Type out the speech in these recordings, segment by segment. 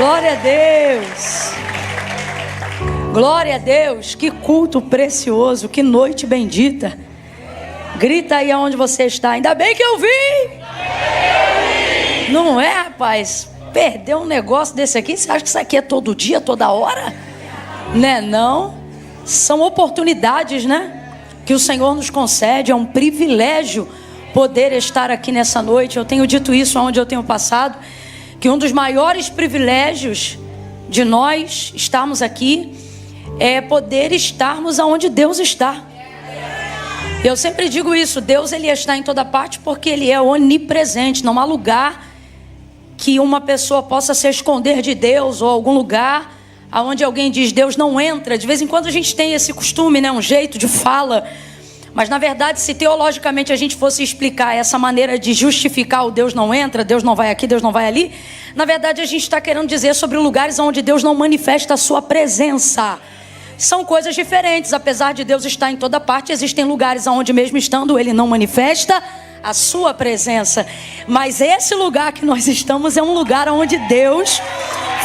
Glória a Deus. Glória a Deus. Que culto precioso, que noite bendita. Grita aí aonde você está. Ainda bem que eu vim. Não é, rapaz? Perdeu um negócio desse aqui. Você acha que isso aqui é todo dia, toda hora? Né, não? São oportunidades, né? Que o Senhor nos concede. É um privilégio poder estar aqui nessa noite. Eu tenho dito isso onde eu tenho passado, que um dos maiores privilégios de nós estarmos aqui é poder estarmos aonde Deus está. Eu sempre digo isso, Deus ele está em toda parte porque Ele é onipresente. Não há lugar que uma pessoa possa se esconder de Deus, ou algum lugar onde alguém diz Deus não entra. De vez em quando a gente tem esse costume, né? Um jeito de fala. Mas na verdade, se teologicamente a gente fosse explicar essa maneira de justificar o Deus não entra, Deus não vai aqui, Deus não vai ali, na verdade a gente está querendo dizer sobre lugares onde Deus não manifesta a sua presença. São coisas diferentes. Apesar de Deus estar em toda parte, existem lugares onde mesmo estando Ele não manifesta a sua presença. Mas esse lugar que nós estamos é um lugar onde Deus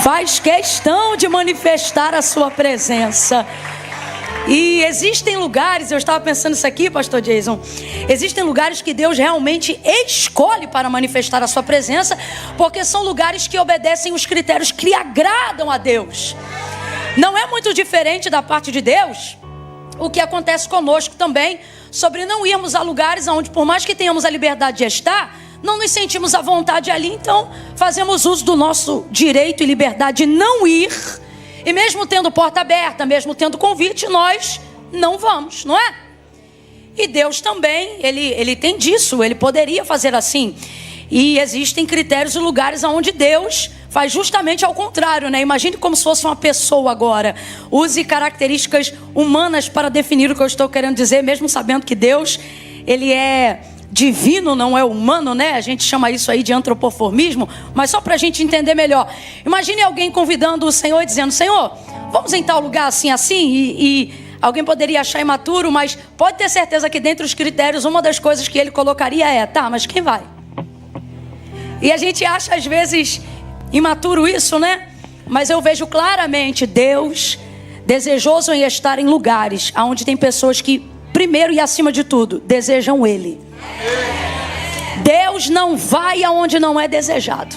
faz questão de manifestar a sua presença. E existem lugares, eu estava pensando isso aqui, pastor Jason, existem lugares que Deus realmente escolhe para manifestar a sua presença, porque são lugares que obedecem os critérios que lhe agradam a Deus. Não é muito diferente da parte de Deus o que acontece conosco também, sobre não irmos a lugares onde, por mais que tenhamos a liberdade de estar, não nos sentimos à vontade ali. Então fazemos uso do nosso direito e liberdade de não ir. E mesmo tendo porta aberta, mesmo tendo convite, nós não vamos, não é? E Deus também, Ele tem disso, Ele poderia fazer assim. E existem critérios e lugares onde Deus faz justamente ao contrário, né? Imagine como se fosse uma pessoa agora. Use características humanas para definir o que eu estou querendo dizer, mesmo sabendo que Deus, Ele é divino, não é humano, né? A gente chama isso aí de antropoformismo, mas só para a gente entender melhor. Imagine alguém convidando o Senhor e dizendo: Senhor, vamos em tal lugar assim, e alguém poderia achar imaturo, mas pode ter certeza que dentre os critérios, uma das coisas que ele colocaria é: tá, mas quem vai? E a gente acha às vezes imaturo isso, né? Mas eu vejo claramente Deus desejoso em estar em lugares onde tem pessoas que, primeiro e acima de tudo, desejam Ele. Deus não vai aonde não é desejado.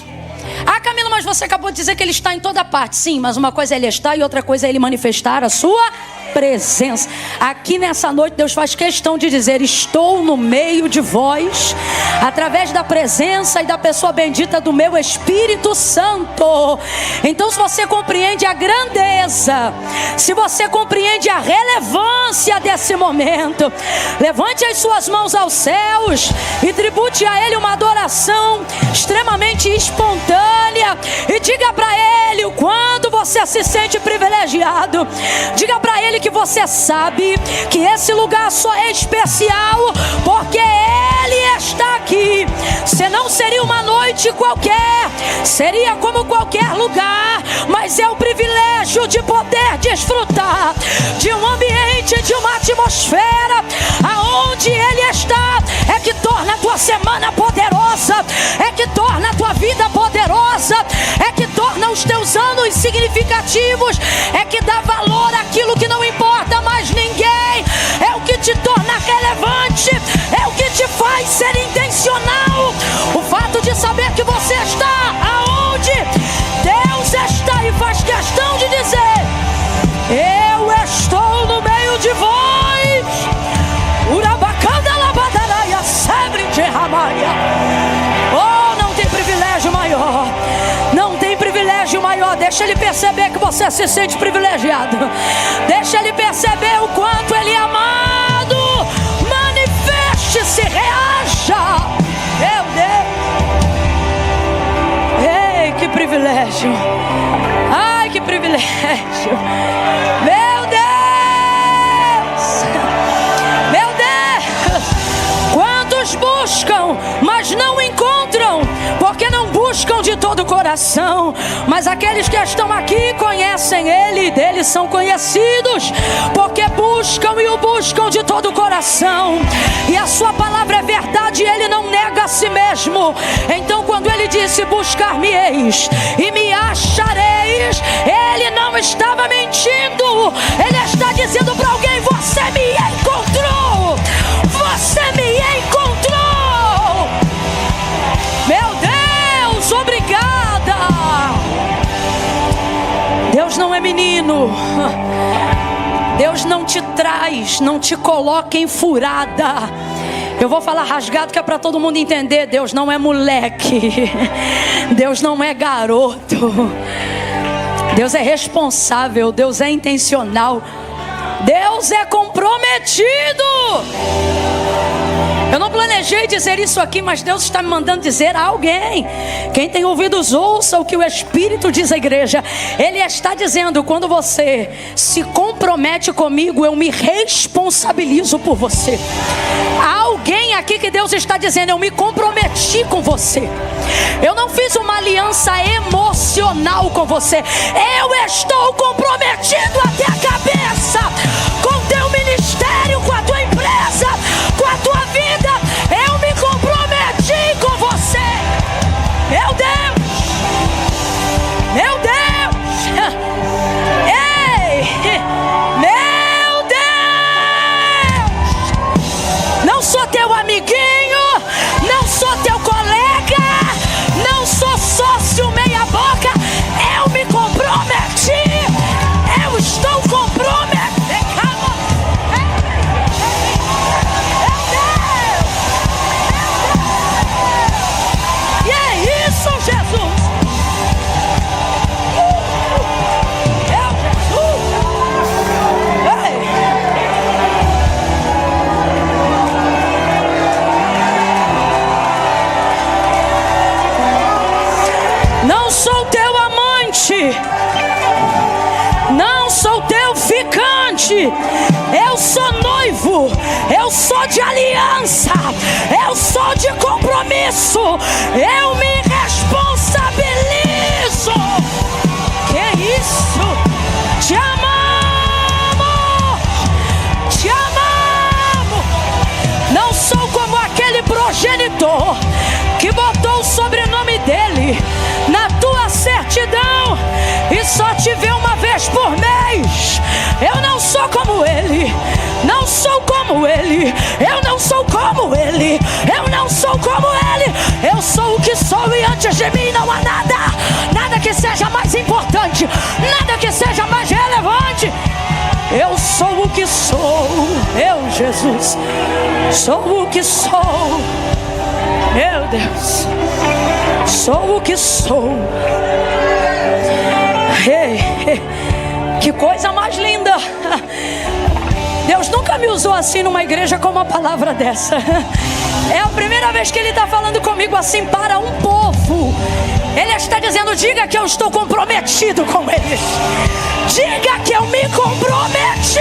Ah, Camila, mas você acabou de dizer que Ele está em toda parte. Sim, mas uma coisa é Ele estar e outra coisa é Ele manifestar a sua presença. Aqui nessa noite Deus faz questão de dizer: estou no meio de vós, através da presença e da pessoa bendita do meu Espírito Santo. Então, se você compreende a grandeza, se você compreende a relevância desse momento, levante as suas mãos aos céus e tribute a Ele uma adoração extremamente espontânea, e diga para Ele o quanto você se sente privilegiado. Diga para Ele que você sabe que esse lugar só é especial porque Ele está aqui. Senão seria uma noite qualquer, seria como qualquer lugar, mas é o privilégio de poder desfrutar de um ambiente, de uma atmosfera aonde Ele está. É que torna a tua semana poderosa, é que torna a tua vida poderosa, é que torna os teus anos significativos, é que dá valor àquilo que não importa mais ninguém. É o que te torna relevante, é o que te faz ser intencional. O fato de saber que você está aonde Deus está, e faz questão de dizer: eu estou no meio de vós. Urabacanda labadaraia, sebre de ramaia. Oh, não tem privilégio maior. Não tem privilégio maior. Deixa Ele perceber que você se sente privilegiado. Deixa Ele perceber o quanto Ele é amado. Manifeste-se, reaja. Meu Deus. Ei, que privilégio. Ai, que privilégio. Meu Deus. Meu Deus. Quantos buscam, mas não encontram, porque não buscam de todo o coração. Mas aqueles que estão aqui conhecem Ele, e deles são conhecidos, porque buscam e o buscam de todo o coração. E a sua palavra é verdade, e Ele não nega a si mesmo. Então, quando Ele diz: disse: buscar-me-eis e me achareis. Ele não estava mentindo. Ele está dizendo para alguém: você me encontrou. Você me encontrou. Meu Deus, obrigada. Deus não é menino. Deus não te traz, não te coloca em furada. Eu vou falar rasgado que é para todo mundo entender. Deus não é moleque. Deus não é garoto. Deus é responsável. Deus é intencional. Deus é comprometido. Eu não planejei dizer isso aqui, mas Deus está me mandando dizer a alguém. Quem tem ouvidos, ouça o que o Espírito diz à igreja. Ele está dizendo: quando você se compromete comigo, eu me responsabilizo por você. Há alguém aqui que Deus está dizendo: eu me comprometi com você. Eu não fiz uma aliança emocional com você. Eu estou comprometido até a cabeça com o teu ministério, com a tua empresa, com a tua vida. Eu me comprometi com você. Meu Deus, meu Deus, ei, meu Deus. Não sou teu amiguinho, não sou teu colega, não sou sócio meia boca. Eu me comprometi. Eu estou comprometido. Não sou teu amante, não sou teu ficante. Eu sou noivo, eu sou de aliança, eu sou de compromisso. Eu me responsabilizo. Que isso? Te amamos, te amamos. Não sou como aquele progenitor que botou o sobrenome dele na tua certidão e só te vê uma vez por mês. Eu não sou como ele. Não sou como ele. Eu não sou como ele. Eu não sou como ele. Eu sou o que sou e antes de mim não há nada. Nada que seja mais importante, nada que seja mais relevante. Eu sou o que sou. Eu, Jesus, sou o que sou. Meu Deus, sou o que sou. Que coisa mais linda. Deus nunca me usou assim numa igreja com uma palavra dessa. É a primeira vez que Ele está falando comigo assim para um povo. Ele está dizendo: diga que eu estou comprometido com eles. Diga que eu me comprometi.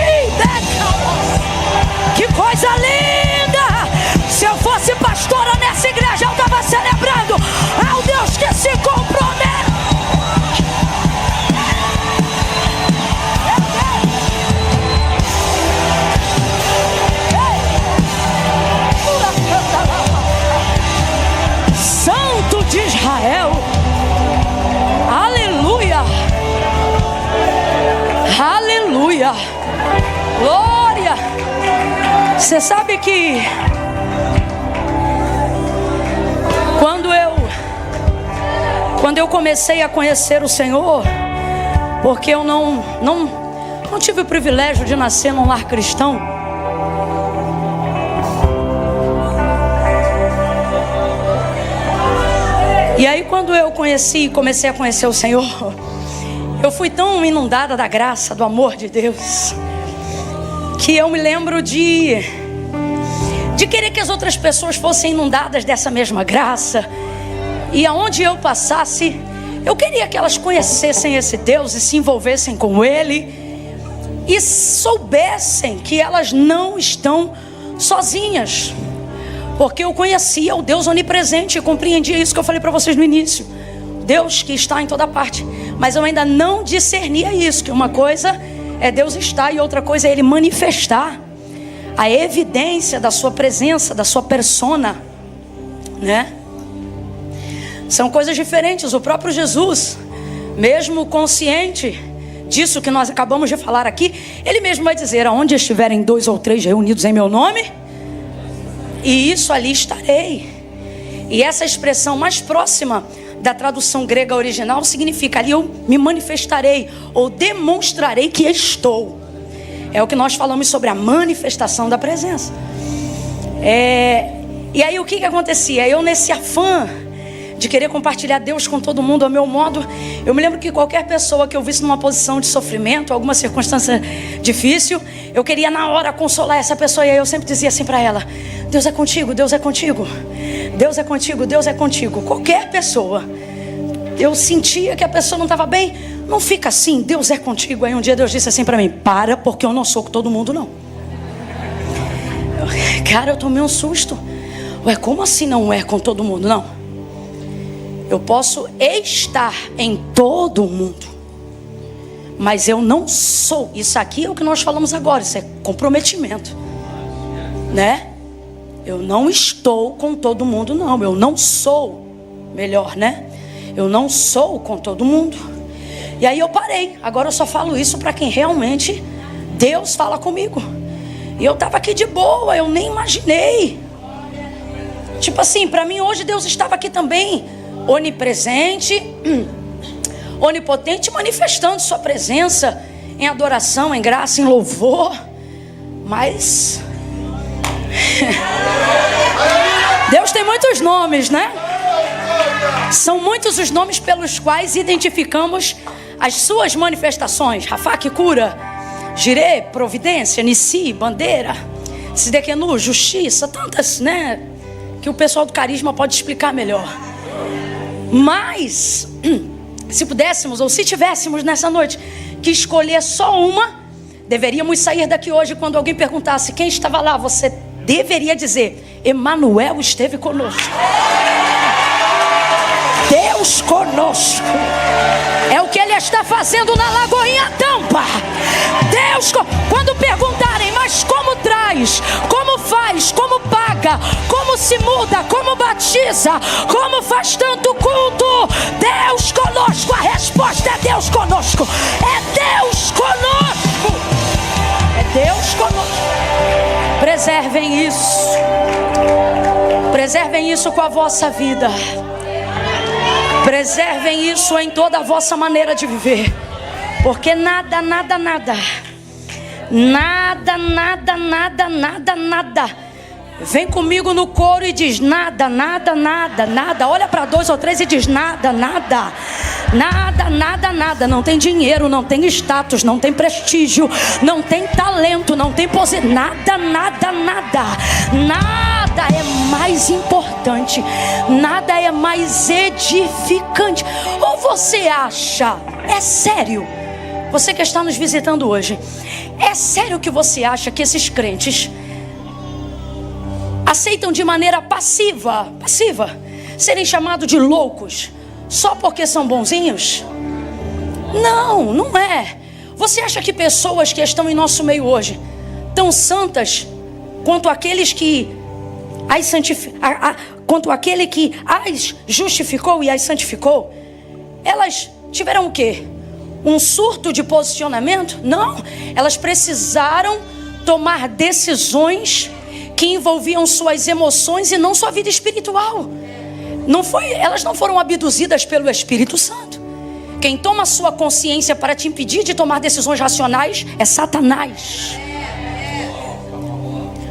Que coisa linda. Se eu fosse pastora nessa igreja, eu estava celebrando ao Deus que se compromete. Santo de Israel, aleluia, aleluia, glória. Você sabe que quando eu comecei a conhecer o Senhor, porque eu não tive o privilégio de nascer num lar cristão. E aí quando eu comecei a conhecer o Senhor, eu fui tão inundada da graça, do amor de Deus, que eu me lembro de querer que as outras pessoas fossem inundadas dessa mesma graça. E aonde eu passasse, eu queria que elas conhecessem esse Deus e se envolvessem com Ele e soubessem que elas não estão sozinhas, porque eu conhecia o Deus onipresente e compreendia isso que eu falei para vocês no início, Deus que está em toda parte. Mas eu ainda não discernia isso, que uma coisa é Deus estar e outra coisa é Ele manifestar a evidência da sua presença, da sua persona, né? São coisas diferentes. O próprio Jesus, mesmo consciente disso que nós acabamos de falar aqui, ele mesmo vai dizer: aonde estiverem 2 ou 3 reunidos em meu nome, e isso ali estarei. E essa expressão mais próxima da tradução grega original significa: ali eu me manifestarei ou demonstrarei que estou. É o que nós falamos sobre a manifestação da presença. E aí o que acontecia? Eu, nesse afã de querer compartilhar Deus com todo mundo ao meu modo, eu me lembro que qualquer pessoa que eu visse numa posição de sofrimento, alguma circunstância difícil, eu queria na hora consolar essa pessoa. E aí eu sempre dizia assim para ela: Deus é contigo, Deus é contigo, Deus é contigo, Deus é contigo. Qualquer pessoa, eu sentia que a pessoa não estava bem, não fica assim, Deus é contigo. Aí um dia Deus disse assim para mim: para, porque eu não sou com todo mundo não. Cara, eu tomei um susto. Ué, como assim não é com todo mundo? Não. Eu posso estar em todo mundo, mas eu não sou. Isso aqui é o que nós falamos agora. Isso é comprometimento, né? Eu não estou com todo mundo, não. Eu não sou. Melhor, né? Eu não sou com todo mundo. E aí eu parei. Agora eu só falo isso para quem realmente Deus fala comigo. E eu estava aqui de boa. Eu nem imaginei. Tipo assim, para mim hoje Deus estava aqui também, onipresente, onipotente, manifestando sua presença em adoração, em graça, em louvor. Mas Deus tem muitos nomes, né? São muitos os nomes pelos quais identificamos as suas manifestações. Rafá, que cura. Jirê, providência. Nissi, bandeira. Sidequenu, justiça. Tantas, né, que o pessoal do carisma pode explicar melhor. Mas se pudéssemos, ou se tivéssemos nessa noite que escolher só uma, deveríamos sair daqui hoje. Quando alguém perguntasse quem estava lá, você deveria dizer: Emanuel esteve conosco. Deus conosco. É o que Ele está fazendo na Lagoinha Tampa. Deus, quando perguntarem: mas como traz, como faz, como paga, como se muda, como batiza, como faz tanto culto? Deus conosco. A resposta é Deus conosco. É Deus conosco. É Deus conosco. Preservem isso. Preservem isso com a vossa vida. Preservem isso em toda a vossa maneira de viver. Porque nada vem comigo no coro e diz: nada. Olha para 2 ou 3 e diz: nada. Não tem dinheiro, não tem status, não tem prestígio, não tem talento, não tem posição. Nada é mais importante, nada é mais edificante. Ou você acha, é sério, você que está nos visitando hoje, é sério que você acha que esses crentes aceitam de maneira passiva serem chamados de loucos só porque são bonzinhos? Não é. Você acha que pessoas que estão em nosso meio hoje tão santas quanto aqueles que quanto aquele que as justificou e as santificou, elas tiveram o quê? Um surto de posicionamento? Não, elas precisaram tomar decisões que envolviam suas emoções e não sua vida espiritual. Elas não foram abduzidas pelo Espírito Santo. Quem toma sua consciência para te impedir de tomar decisões racionais é Satanás.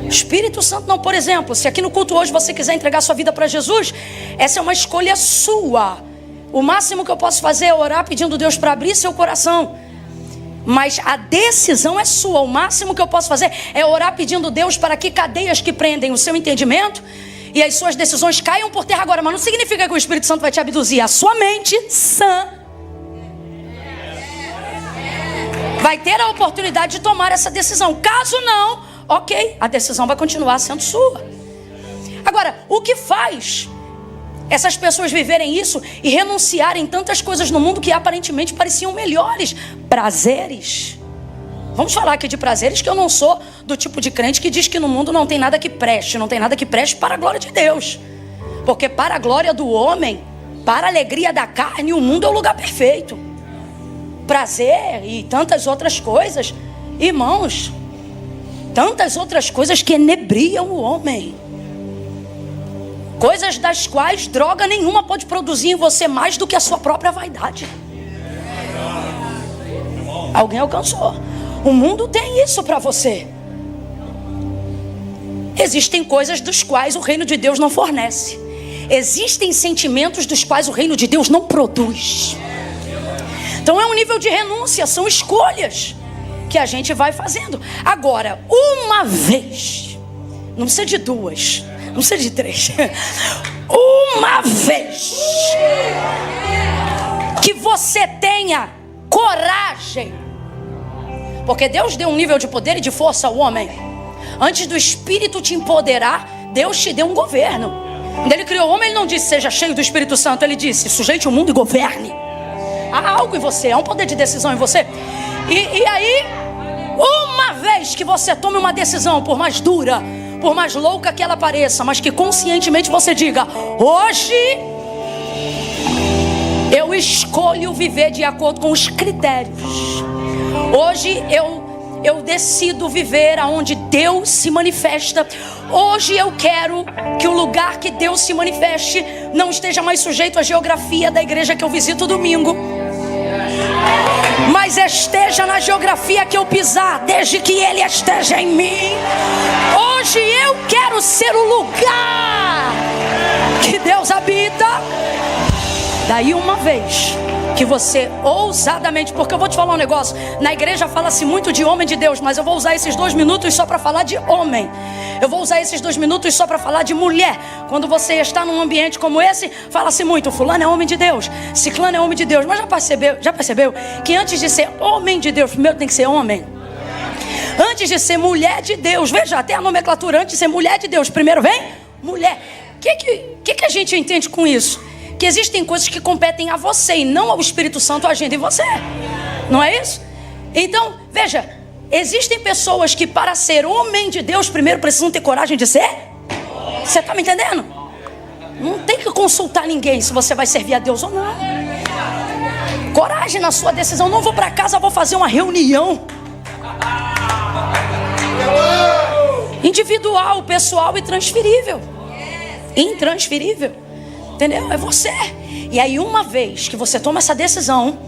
O Espírito Santo não. Por exemplo, se aqui no culto hoje você quiser entregar sua vida para Jesus, essa é uma escolha sua. O máximo que eu posso fazer é orar pedindo a Deus para abrir seu coração. Mas a decisão é sua. O máximo que eu posso fazer é orar pedindo a Deus para que cadeias que prendem o seu entendimento e as suas decisões caiam por terra agora. Mas não significa que o Espírito Santo vai te abduzir. A sua mente sã vai ter a oportunidade de tomar essa decisão. Caso não, ok, a decisão vai continuar sendo sua. Agora, o que faz essas pessoas viverem isso e renunciarem tantas coisas no mundo que aparentemente pareciam melhores? Prazeres. Vamos falar aqui de prazeres, que eu não sou do tipo de crente que diz que no mundo não tem nada que preste. Não tem nada que preste para a glória de Deus. Porque para a glória do homem, Para a alegria da carne, o mundo é o lugar perfeito. Prazer e tantas outras coisas, irmãos, tantas outras coisas que enebriam o homem. Coisas das quais droga nenhuma pode produzir em você mais do que a sua própria vaidade. Alguém alcançou. O mundo tem isso para você. Existem coisas dos quais o reino de Deus não fornece. Existem sentimentos dos quais o reino de Deus não produz. Então é um nível de renúncia, são escolhas que a gente vai fazendo. Agora, uma vez, não precisa de duas, não precisa de três. Uma vez que você tenha coragem, porque Deus deu um nível de poder e de força ao homem. Antes do Espírito te empoderar, Deus te deu um governo. Quando Ele criou o homem, Ele não disse seja cheio do Espírito Santo. Ele disse sujeite o mundo e governe. Há algo em você, há um poder de decisão em você. E aí, uma vez que você tome uma decisão, por mais dura, por mais louca que ela pareça, mas que conscientemente você diga: hoje eu escolho viver de acordo com os critérios. Hoje eu decido viver aonde Deus se manifesta. Hoje eu quero que o lugar que Deus se manifeste não esteja mais sujeito à geografia da igreja que eu visito domingo, mas esteja na geografia que eu pisar, desde que Ele esteja em mim. Hoje eu quero ser o lugar que Deus habita. Daí uma vez que você ousadamente, porque eu vou te falar um negócio, na igreja fala-se muito de homem de Deus, mas eu vou usar esses 2 minutos só para falar de homem. Eu vou usar esses 2 minutos só para falar de mulher. Quando você está num ambiente como esse, fala-se muito, fulano é homem de Deus, ciclano é homem de Deus. Mas já percebeu que antes de ser homem de Deus, primeiro tem que ser homem? Antes de ser mulher de Deus, veja, até a nomenclatura, antes de ser mulher de Deus, primeiro vem mulher. O que a gente entende com isso? Que existem coisas que competem a você e não ao Espírito Santo agindo em você. Não é isso? Então, veja, existem pessoas que para ser homem de Deus primeiro precisam ter coragem de ser. Você está me entendendo? Não tem que consultar ninguém se você vai servir a Deus ou não. Coragem na sua decisão. Não vou para casa, vou fazer uma reunião individual, pessoal e transferível. Intransferível. Entendeu? É você. E aí uma vez que você toma essa decisão,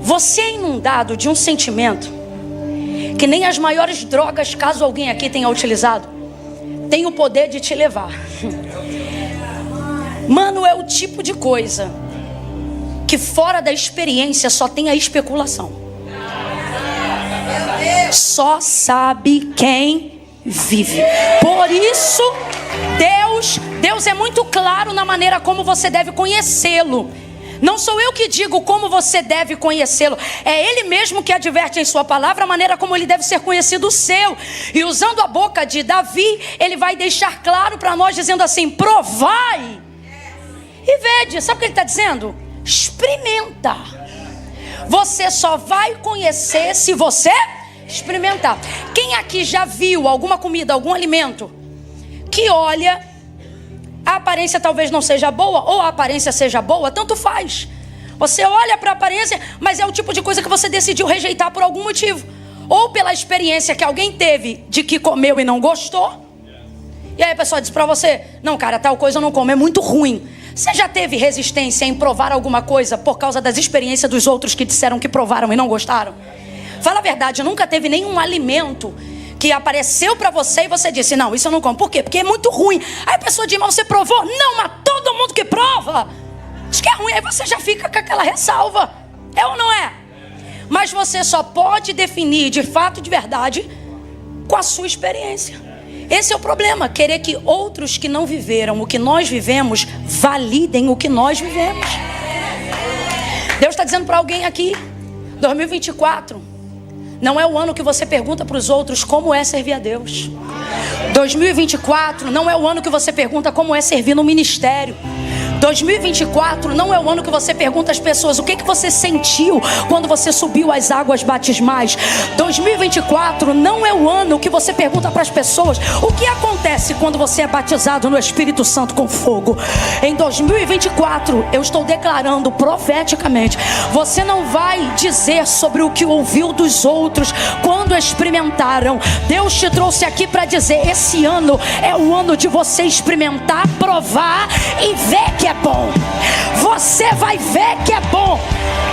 você é inundado de um sentimento que nem as maiores drogas, caso alguém aqui tenha utilizado, tem o poder de te levar. Mano, é o tipo de coisa que fora da experiência só tem a especulação. Só sabe quem vive. Por isso Deus é muito claro na maneira como você deve conhecê-lo. Não sou eu que digo como você deve conhecê-lo, é Ele mesmo que adverte em sua palavra a maneira como Ele deve ser conhecido o seu. E usando a boca de Davi, Ele vai deixar claro para nós dizendo assim: provai e vede. Sabe o que Ele está dizendo? Experimenta. Você só vai conhecer se você experimentar. Quem aqui já viu alguma comida, algum alimento que olha, a aparência talvez não seja boa, ou a aparência seja boa, tanto faz. Você olha para a aparência, mas é o tipo de coisa que você decidiu rejeitar por algum motivo, ou pela experiência que alguém teve de que comeu e não gostou. E aí a pessoa diz para você: não, cara, tal coisa eu não como, é muito ruim. Você já teve resistência em provar alguma coisa por causa das experiências dos outros que disseram que provaram e não gostaram? Fala a verdade, nunca teve nenhum alimento que apareceu para você e você disse: não, isso eu não como. Por quê? Porque é muito ruim. Aí a pessoa diz: mas você provou? Não, mas todo mundo que prova diz que é ruim. Aí você já fica com aquela ressalva. É ou não é? Mas você só pode definir de fato, de verdade, com a sua experiência. Esse é o problema, querer que outros que não viveram o que nós vivemos validem o que nós vivemos. Deus está dizendo para alguém aqui: 2024 não é o ano que você pergunta para os outros como é servir a Deus. 2024 não é o ano que você pergunta como é servir no ministério. 2024 não é o ano que você pergunta às pessoas o que você sentiu quando você subiu as águas batismais. 2024 não é o ano que você pergunta para as pessoas o que acontece quando você é batizado no Espírito Santo com fogo. Em 2024 eu estou declarando profeticamente, você não vai dizer sobre o que ouviu dos outros quando experimentaram. Deus te trouxe aqui para dizer, esse ano é o ano de você experimentar, provar e ver que é bom. Você vai ver que é bom.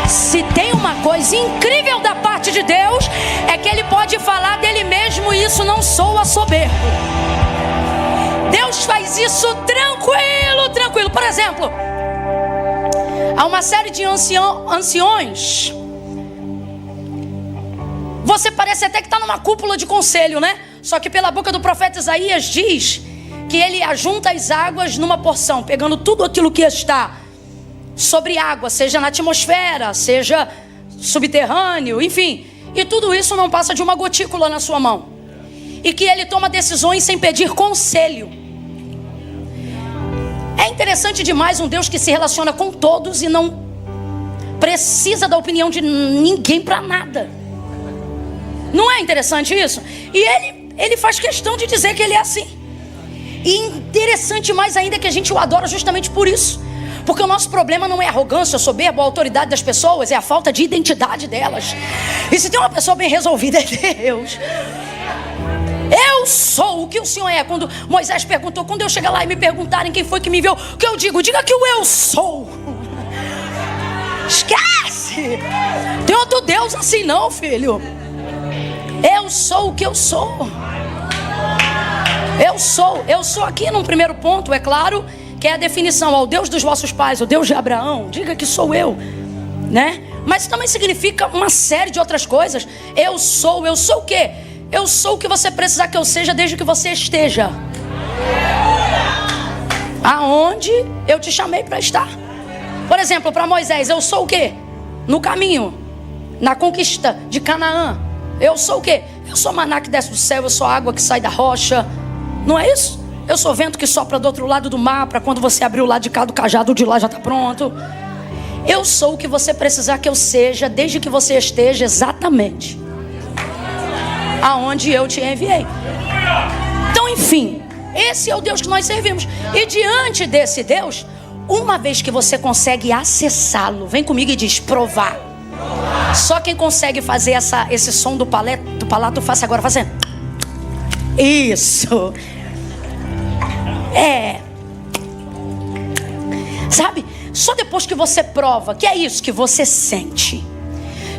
Se tem uma coisa incrível da parte de Deus, é que Ele pode falar dele mesmo e isso não soa soberbo. Deus faz isso tranquilo. Por exemplo, há uma série de anciões. Você parece até que está numa cúpula de conselho, né? Só que pela boca do profeta Isaías diz que ele ajunta as águas numa porção, pegando tudo aquilo que está sobre água, seja na atmosfera, seja subterrâneo, enfim. E tudo isso não passa de uma gotícula na sua mão. E que ele toma decisões sem pedir conselho. É interessante demais um Deus que se relaciona com todos e não precisa da opinião de ninguém para nada. Não é interessante isso? E ele faz questão de dizer que ele é assim. E interessante mais ainda que a gente o adora justamente por isso. Porque o nosso problema não é a arrogância, a soberba, a autoridade das pessoas, é a falta de identidade delas. E se tem uma pessoa bem resolvida, é Deus. Eu sou o que o Senhor é. Quando Moisés perguntou, quando eu chegar lá e me perguntarem quem foi que me enviou, o que eu digo? Diga que o eu sou. Esquece. Tem outro Deus assim não, filho. Eu sou o que eu sou. Eu sou aqui num primeiro ponto, é claro, que é a definição ao Deus dos vossos pais, o Deus de Abraão, diga que sou eu, né? Mas também significa uma série de outras coisas. Eu sou o quê? Eu sou o que você precisar que eu seja desde que você esteja aonde eu te chamei para estar. Por exemplo, para Moisés, eu sou o quê? No caminho, na conquista de Canaã. Eu sou o quê? Eu sou maná que desce do céu, eu sou água que sai da rocha. Não é isso? Eu sou vento que sopra do outro lado do mar, para quando você abrir o lado de cá do cajado, o de lá já está pronto. Eu sou o que você precisar que eu seja, desde que você esteja exatamente aonde eu te enviei. Então, enfim, esse é o Deus que nós servimos. E diante desse Deus, uma vez que você consegue acessá-lo, vem comigo e diz, provar. Só quem consegue fazer esse som do palato, faça agora, fazendo. Isso. Sabe? Só depois que você prova, que é isso que você sente,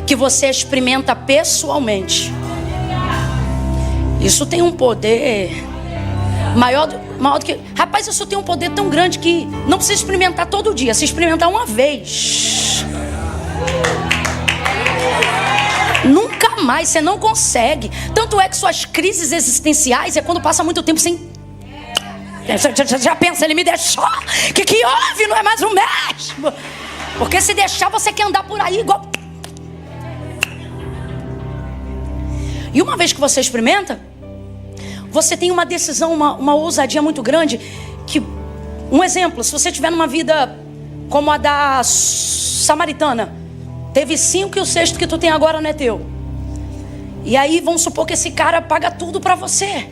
que você experimenta pessoalmente. Isso tem um poder maior do que... Rapaz, isso tem um poder tão grande que não precisa experimentar todo dia. Se experimentar uma vez, nunca mais, você não consegue. Tanto é que suas crises existenciais é quando passa muito tempo sem... Você já pensa, ele me deixou, que houve, não é mais o mesmo. Porque se deixar, você quer andar por aí igual... E uma vez que você experimenta, você tem uma decisão, uma ousadia muito grande. Que, um exemplo, se você estiver numa vida como a da samaritana, teve 5 e o 6º que tu tem agora não é teu. E aí vamos supor que esse cara paga tudo pra você.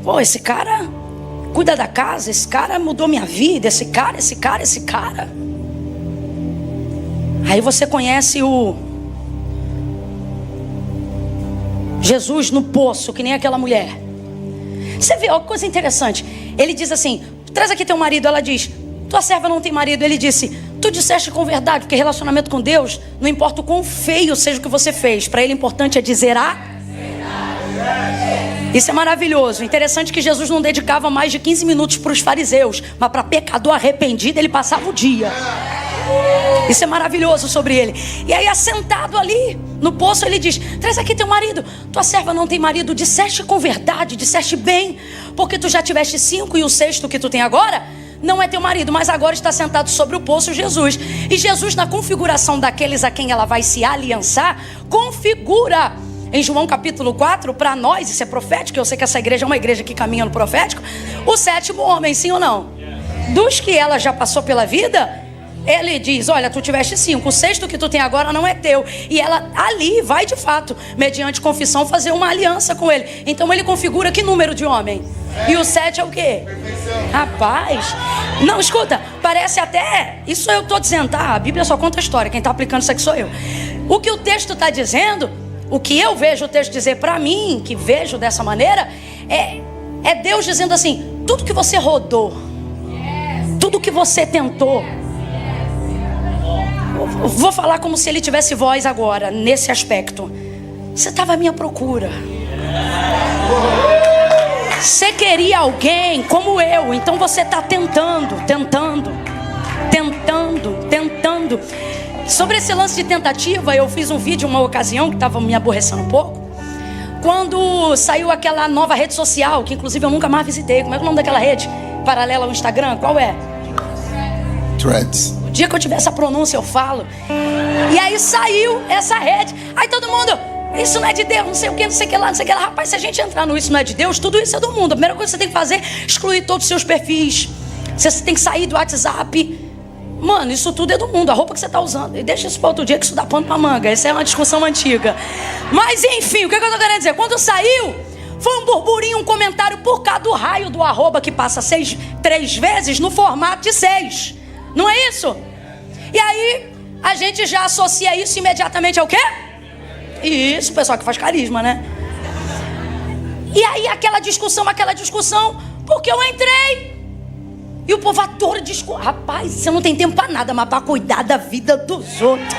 Pô, esse cara cuida da casa, esse cara mudou minha vida, esse cara. Aí você conhece o Jesus no poço, que nem aquela mulher. Você vê, ó, que coisa interessante. Ele diz assim, traz aqui teu marido. Ela diz, tua serva não tem marido. Ele disse, tu disseste com verdade, porque relacionamento com Deus, não importa o quão feio seja o que você fez, para Ele importante é dizer a... Isso é maravilhoso. Interessante que Jesus não dedicava mais de 15 minutos para os fariseus, mas para pecador arrependido ele passava o dia. Isso é maravilhoso sobre ele. E aí, assentado ali no poço, ele diz, traz aqui teu marido. Tua serva não tem marido. Disseste com verdade, disseste bem, porque tu já tiveste 5 e o 6º que tu tem agora não é teu marido, mas agora está sentado sobre o poço Jesus. E Jesus, na configuração daqueles a quem ela vai se aliançar, configura em João capítulo 4, para nós, isso é profético. Eu sei que essa igreja é uma igreja que caminha no profético. O 7º homem, sim ou não? Dos que ela já passou pela vida, ele diz: olha, tu tiveste 5, o 6º que tu tem agora não é teu. E ela ali vai de fato, mediante confissão, fazer uma aliança com ele. Então ele configura que número de homem? E o 7 é o quê? Rapaz, não, escuta, parece até, isso eu estou dizendo, tá? A Bíblia só conta a história, quem está aplicando isso aqui sou eu. O que o texto está dizendo, o que eu vejo o texto dizer para mim, que vejo dessa maneira, é Deus dizendo assim: tudo que você rodou, tudo que você tentou, vou falar como se ele tivesse voz agora, nesse aspecto. Você estava à minha procura. Você queria alguém como eu, então você está tentando. Sobre esse lance de tentativa, eu fiz um vídeo uma ocasião que estava me aborrecendo um pouco. Quando saiu aquela nova rede social, que inclusive eu nunca mais visitei. Como é o nome daquela rede paralela ao Instagram? Qual é? Threads. O dia que eu tiver essa pronúncia eu falo. E aí saiu essa rede. Aí todo mundo: isso não é de Deus, não sei o que, não sei o que lá, não sei o que lá. Rapaz, se a gente entrar no isso não é de Deus, tudo isso é do mundo. A primeira coisa que você tem que fazer é excluir todos os seus perfis. Você tem que sair do WhatsApp. Mano, isso tudo é do mundo, a roupa que você está usando. E deixa isso para outro dia, que isso dá pano para manga. Essa é uma discussão antiga. Mas enfim, o que eu estou querendo dizer? Quando saiu, foi um burburinho, um comentário por causa do raio do arroba, que passa 3 vezes no formato de 6. Não é isso? E aí a gente já associa isso imediatamente ao quê? Isso, o pessoal que faz carisma, né? E aí aquela discussão, porque eu entrei e o povo adora discutir. Rapaz, você não tem tempo pra nada, mas pra cuidar da vida dos outros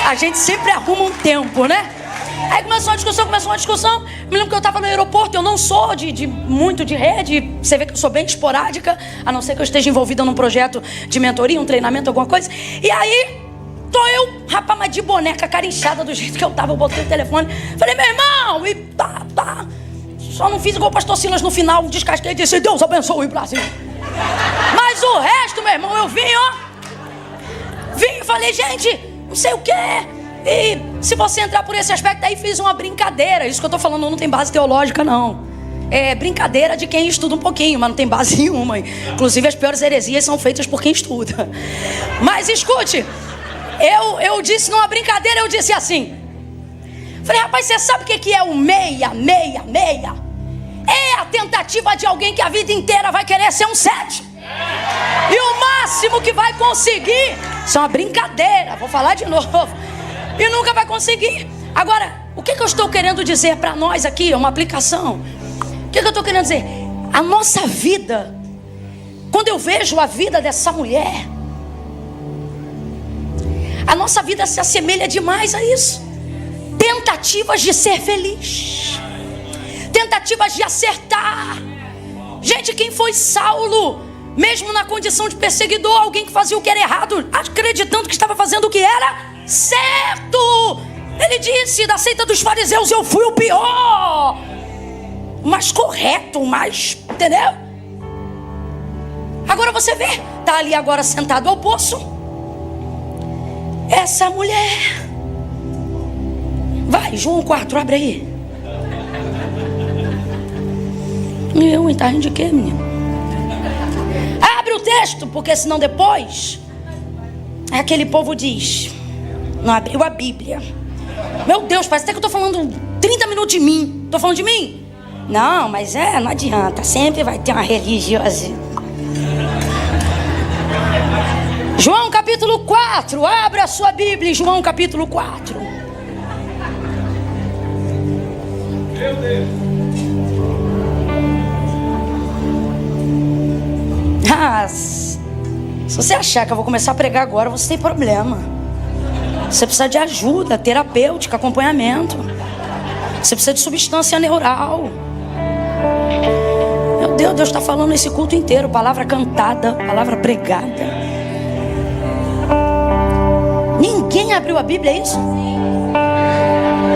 a gente sempre arruma um tempo, né? Aí começou uma discussão. Me lembro que eu estava no aeroporto. Eu não sou muito de rede. Você vê que eu sou bem esporádica, a não ser que eu esteja envolvida num projeto de mentoria, um treinamento, alguma coisa. E aí, tô eu, rapaz, mas de boneca, cara inchada do jeito que eu tava. Eu botei o telefone, falei: meu irmão, e pá. Só não fiz igual o pastor Silas no final, descasquei e disse: Deus abençoe o Brasil. Mas o resto, meu irmão, eu vim e falei: gente, não sei o que. E se você entrar por esse aspecto, aí fiz uma brincadeira. Isso que eu tô falando não tem base teológica, não. É brincadeira de quem estuda um pouquinho, mas não tem base nenhuma. Inclusive as piores heresias são feitas por quem estuda. Mas escute, eu disse numa brincadeira, eu disse assim: falei: rapaz, você sabe o que é o 666? É a tentativa de alguém que a vida inteira vai querer ser um 7. E o máximo que vai conseguir, isso é uma brincadeira, vou falar de novo, e nunca vai conseguir. Agora, o que eu estou querendo dizer para nós aqui? É uma aplicação. O que eu estou querendo dizer? A nossa vida, quando eu vejo a vida dessa mulher, a nossa vida se assemelha demais a isso. Tentativas de ser feliz, tentativas de acertar. Gente, quem foi Saulo, mesmo na condição de perseguidor, alguém que fazia o que era errado, acreditando que estava fazendo o que era certo? Ele disse: da seita dos fariseus eu fui o pior, o mais correto, o mais, entendeu? Agora você vê, tá ali agora sentado ao poço, essa mulher. Vai, João 4, abre aí. Tá rindo de quê, menino? Abre o texto, porque senão depois aquele povo diz: não abriu a Bíblia. Meu Deus, parece até que eu tô falando 30 minutos de mim. Tô falando de mim? Não, mas não adianta. Sempre vai ter uma religiosa. João capítulo 4. Abra a sua Bíblia, João capítulo 4. Meu Deus. Se você achar que eu vou começar a pregar agora, você tem problema. Você precisa de ajuda terapêutica, acompanhamento. Você precisa de substância neural. Meu Deus, Deus está falando esse culto inteiro. Palavra cantada, palavra pregada. Ninguém abriu a Bíblia, é isso?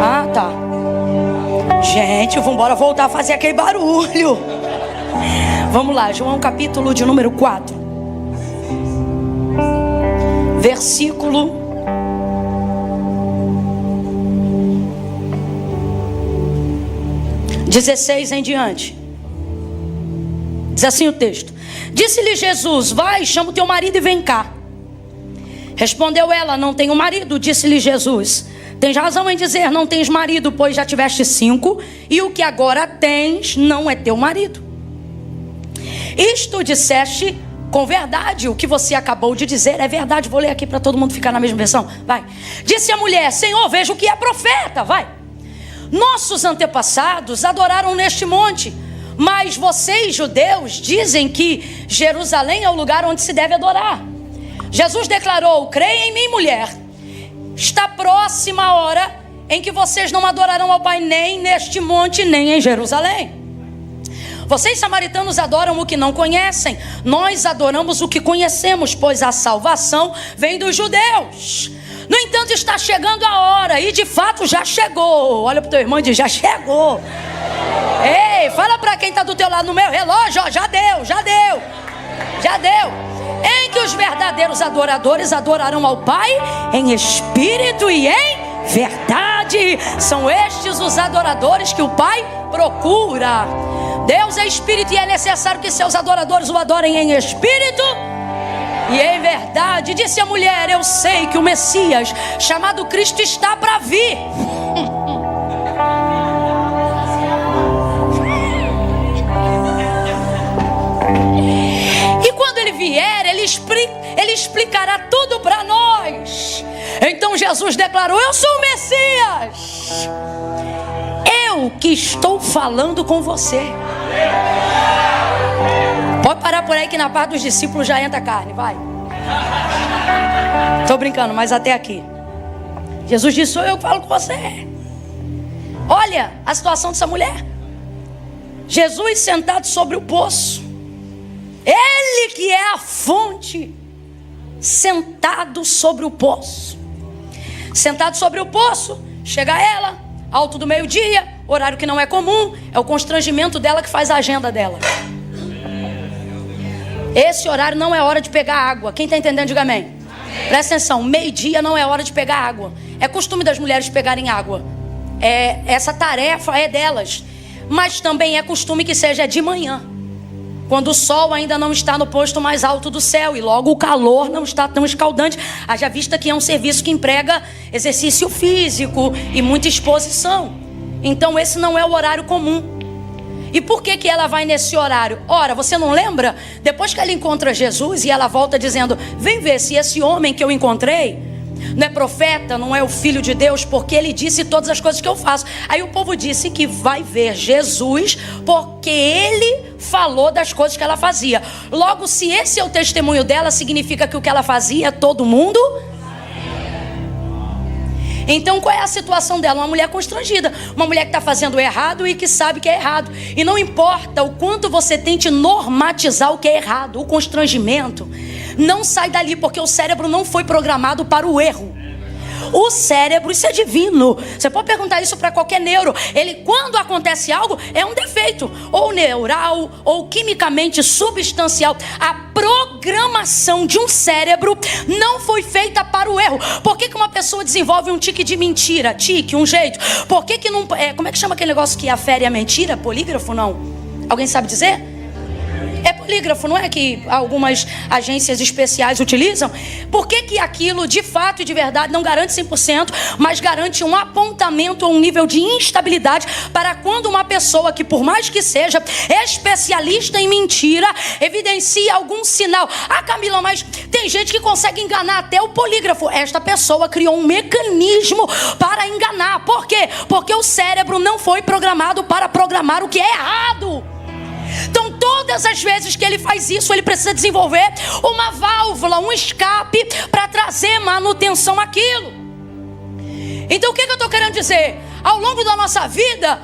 Ah, tá. Gente, vamos embora voltar a fazer aquele barulho. Vamos lá, João capítulo de número 4. Versículo 16 em diante. Diz assim o texto: Disse-lhe Jesus: vai, chama o teu marido e vem cá. Respondeu ela: não tenho marido. Disse-lhe Jesus: tens razão em dizer, não tens marido, pois já tiveste 5, e o que agora tens não é teu marido. Isto disseste com verdade, o que você acabou de dizer é verdade. Vou ler aqui para todo mundo ficar na mesma versão. Vai. Disse a mulher: Senhor, vejo que é profeta. Vai. Nossos antepassados adoraram neste monte, mas vocês, judeus, dizem que Jerusalém é o lugar onde se deve adorar. Jesus declarou: creia em mim, mulher. Está próxima a hora em que vocês não adorarão ao Pai nem neste monte, nem em Jerusalém. Vocês samaritanos adoram o que não conhecem. Nós adoramos o que conhecemos, pois a salvação vem dos judeus. No entanto, está chegando a hora, e de fato já chegou. Olha para o teu irmão e diz: já chegou. Ei, fala para quem está do teu lado: no meu relógio, ó, já deu. Em que os verdadeiros adoradores adorarão ao Pai em espírito e em verdade. São estes os adoradores que o Pai procura. Deus é espírito e é necessário que seus adoradores o adorem em espírito e em verdade. Disse a mulher: eu sei que o Messias, chamado Cristo, está para vir. E quando ele vier, ele explicará tudo para nós. Então Jesus declarou: eu sou o Messias. Eu que estou falando com você. Pode parar por aí que na parte dos discípulos já entra carne, vai. Estou brincando, mas até aqui. Jesus disse: sou eu que falo com você. Olha a situação dessa mulher. Jesus sentado sobre o poço. Ele que é a fonte, sentado sobre o poço. Sentado sobre o poço, chega ela, alto do meio-dia, horário que não é comum. É o constrangimento dela que faz a agenda dela. Esse horário não é hora de pegar água. Quem está entendendo, diga amém. Presta atenção, meio-dia não é hora de pegar água. É costume das mulheres pegarem água. Essa tarefa é delas. Mas também é costume que seja de manhã, quando o sol ainda não está no posto mais alto do céu e logo o calor não está tão escaldante. Haja vista que é um serviço que emprega exercício físico e muita exposição. Então esse não é o horário comum. E por que ela vai nesse horário? Ora, você não lembra? Depois que ela encontra Jesus e ela volta dizendo: vem ver se esse homem que eu encontrei não é profeta, não é o filho de Deus, porque ele disse todas as coisas que eu faço. Aí o povo disse que vai ver Jesus porque ele falou das coisas que ela fazia. Logo, se esse é o testemunho dela, significa que o que ela fazia todo mundo. Então qual é a situação dela? Uma mulher constrangida, uma mulher que está fazendo errado e que sabe que é errado. E não importa o quanto você tente normatizar o que é errado, o constrangimento não sai dali, porque o cérebro não foi programado para o erro. O cérebro, isso é divino. Você pode perguntar isso para qualquer neuro. Ele, quando acontece algo, é um defeito, ou neural, ou quimicamente substancial. A programação de um cérebro não foi feita para o erro. Por que uma pessoa desenvolve um tique de mentira? Tique, um jeito. Por que não... como é que chama aquele negócio que afere a mentira? Polígrafo, não? Alguém sabe dizer? É polígrafo, não é que algumas agências especiais utilizam? Por que aquilo de fato e de verdade não garante 100%, mas garante um apontamento ou um nível de instabilidade para quando uma pessoa que, por mais que seja especialista em mentira, evidencia algum sinal? Ah, Camila, mas tem gente que consegue enganar até o polígrafo. Esta pessoa criou um mecanismo para enganar. Por quê? Porque o cérebro não foi programado para programar o que é errado. Então todas as vezes que ele faz isso, ele precisa desenvolver uma válvula, um escape para trazer manutenção àquilo. Então o que eu estou querendo dizer? Ao longo da nossa vida,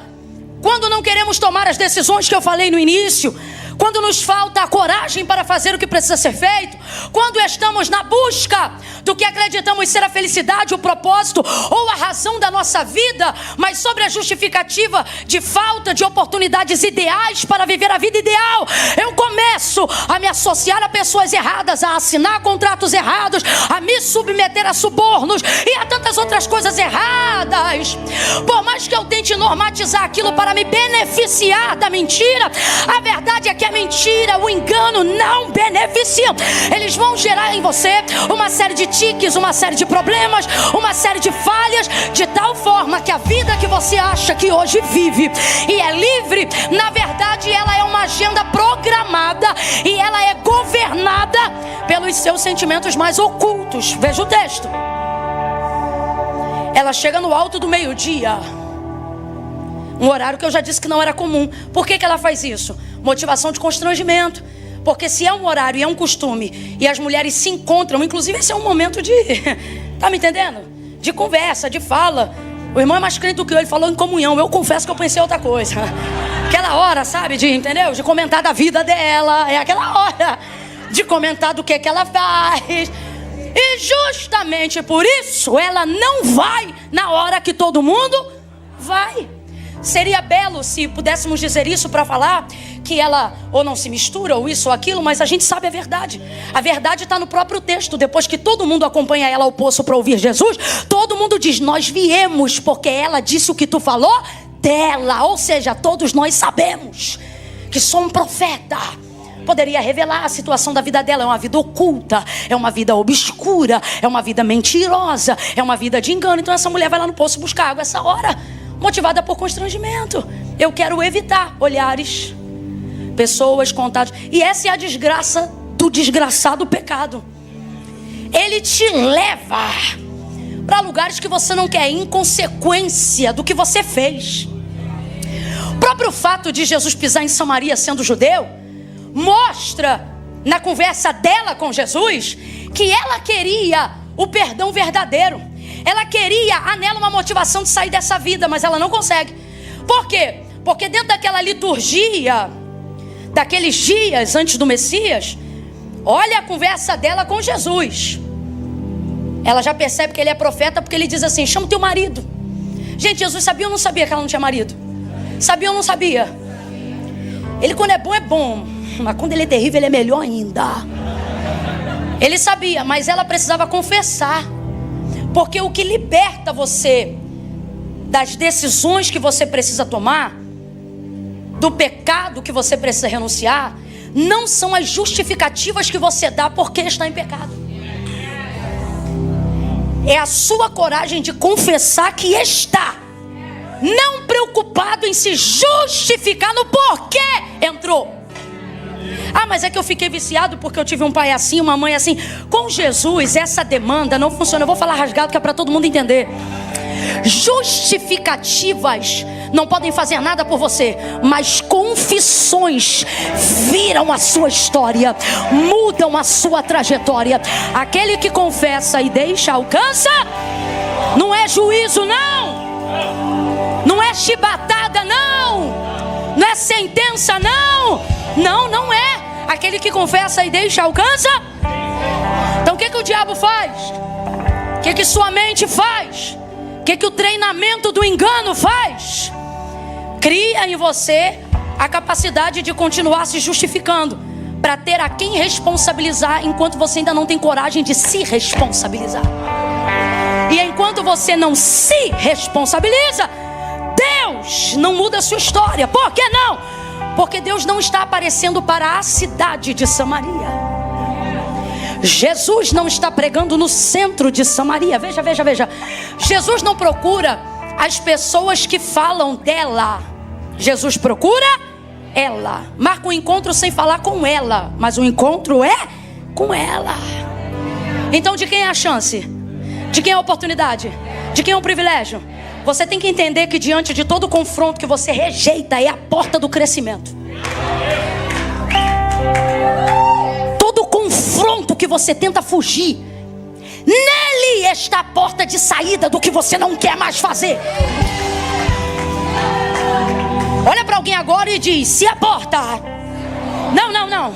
quando não queremos tomar as decisões que eu falei no início, quando nos falta a coragem para fazer o que precisa ser feito, quando estamos na busca do que acreditamos ser a felicidade, o propósito ou a razão da nossa vida, mas sobre a justificativa de falta de oportunidades ideais para viver a vida ideal, eu começo a me associar a pessoas erradas, a assinar contratos errados, a me submeter a subornos e a tantas outras coisas erradas. Por mais que eu tente normatizar aquilo para me beneficiar da mentira, a verdade é que a mentira, o engano não beneficiam. Eles vão gerar em você uma série de tiques, uma série de problemas, uma série de falhas, de tal forma que a vida que você acha que hoje vive e é livre, na verdade ela é uma agenda programada e ela é governada pelos seus sentimentos mais ocultos. Veja o texto. Ela chega no alto do meio-dia, um horário que eu já disse que não era comum. Por que ela faz isso? Motivação de constrangimento. Porque se é um horário e é um costume e as mulheres se encontram, inclusive esse é um momento de tá me entendendo? De conversa, de fala. O irmão é mais crente do que eu, ele falou em comunhão. Eu confesso que eu pensei outra coisa. Aquela hora, sabe, entendeu? De comentar da vida dela. É aquela hora de comentar do que ela faz. E justamente por isso ela não vai na hora que todo mundo vai. Seria belo se pudéssemos dizer isso para falar que ela ou não se mistura, ou isso ou aquilo, mas a gente sabe a verdade. A verdade está no próprio texto. Depois que todo mundo acompanha ela ao poço para ouvir Jesus, todo mundo diz: nós viemos porque ela disse o que tu falou dela. Ou seja, todos nós sabemos que só um profeta poderia revelar a situação da vida dela. É uma vida oculta, é uma vida obscura, é uma vida mentirosa, é uma vida de engano. Então essa mulher vai lá no poço buscar água essa hora, motivada por constrangimento. Eu quero evitar olhares, pessoas, contatos. E essa é a desgraça do desgraçado pecado. Ele te leva para lugares que você não quer, em consequência do que você fez. O próprio fato de Jesus pisar em Samaria sendo judeu mostra na conversa dela com Jesus que ela queria o perdão verdadeiro. Ela queria, anela uma motivação de sair dessa vida, mas ela não consegue. Por quê? Porque dentro daquela liturgia, daqueles dias antes do Messias, olha a conversa dela com Jesus. Ela já percebe que ele é profeta porque ele diz assim: chama o teu marido. Gente, Jesus sabia ou não sabia que ela não tinha marido? Sabia ou não sabia? Ele quando é bom, mas quando ele é terrível, ele é melhor ainda. Ele sabia, mas ela precisava confessar. Porque o que liberta você das decisões que você precisa tomar, do pecado que você precisa renunciar, não são as justificativas que você dá porque está em pecado. É a sua coragem de confessar que está, não preocupado em se justificar no porquê entrou. Ah, mas é que eu fiquei viciado porque eu tive um pai assim, uma mãe assim. Com Jesus essa demanda não funciona. Eu vou falar rasgado que é para todo mundo entender. Justificativas não podem fazer nada por você, mas confissões viram a sua história, mudam a sua trajetória. Aquele que confessa e deixa alcança. Não é juízo não, não é chibatada não, não é sentença não, não é. Aquele que confessa e deixa alcança. Então o que o diabo faz? O que sua mente faz? O que o treinamento do engano faz? Cria em você a capacidade de continuar se justificando, para ter a quem responsabilizar, enquanto você ainda não tem coragem de se responsabilizar. E enquanto você não se responsabiliza, Deus não muda a sua história. Por que não? Porque Deus não está aparecendo para a cidade de Samaria. Jesus não está pregando no centro de Samaria. Veja. Jesus não procura as pessoas que falam dela. Jesus procura ela. Marca um encontro sem falar com ela, mas o encontro é com ela. Então de quem é a chance? De quem é a oportunidade? De quem é o privilégio? Você tem que entender que diante de todo confronto que você rejeita, é a porta do crescimento. Todo confronto que você tenta fugir, nele está a porta de saída do que você não quer mais fazer. Olha para alguém agora e diz: se a porta, não,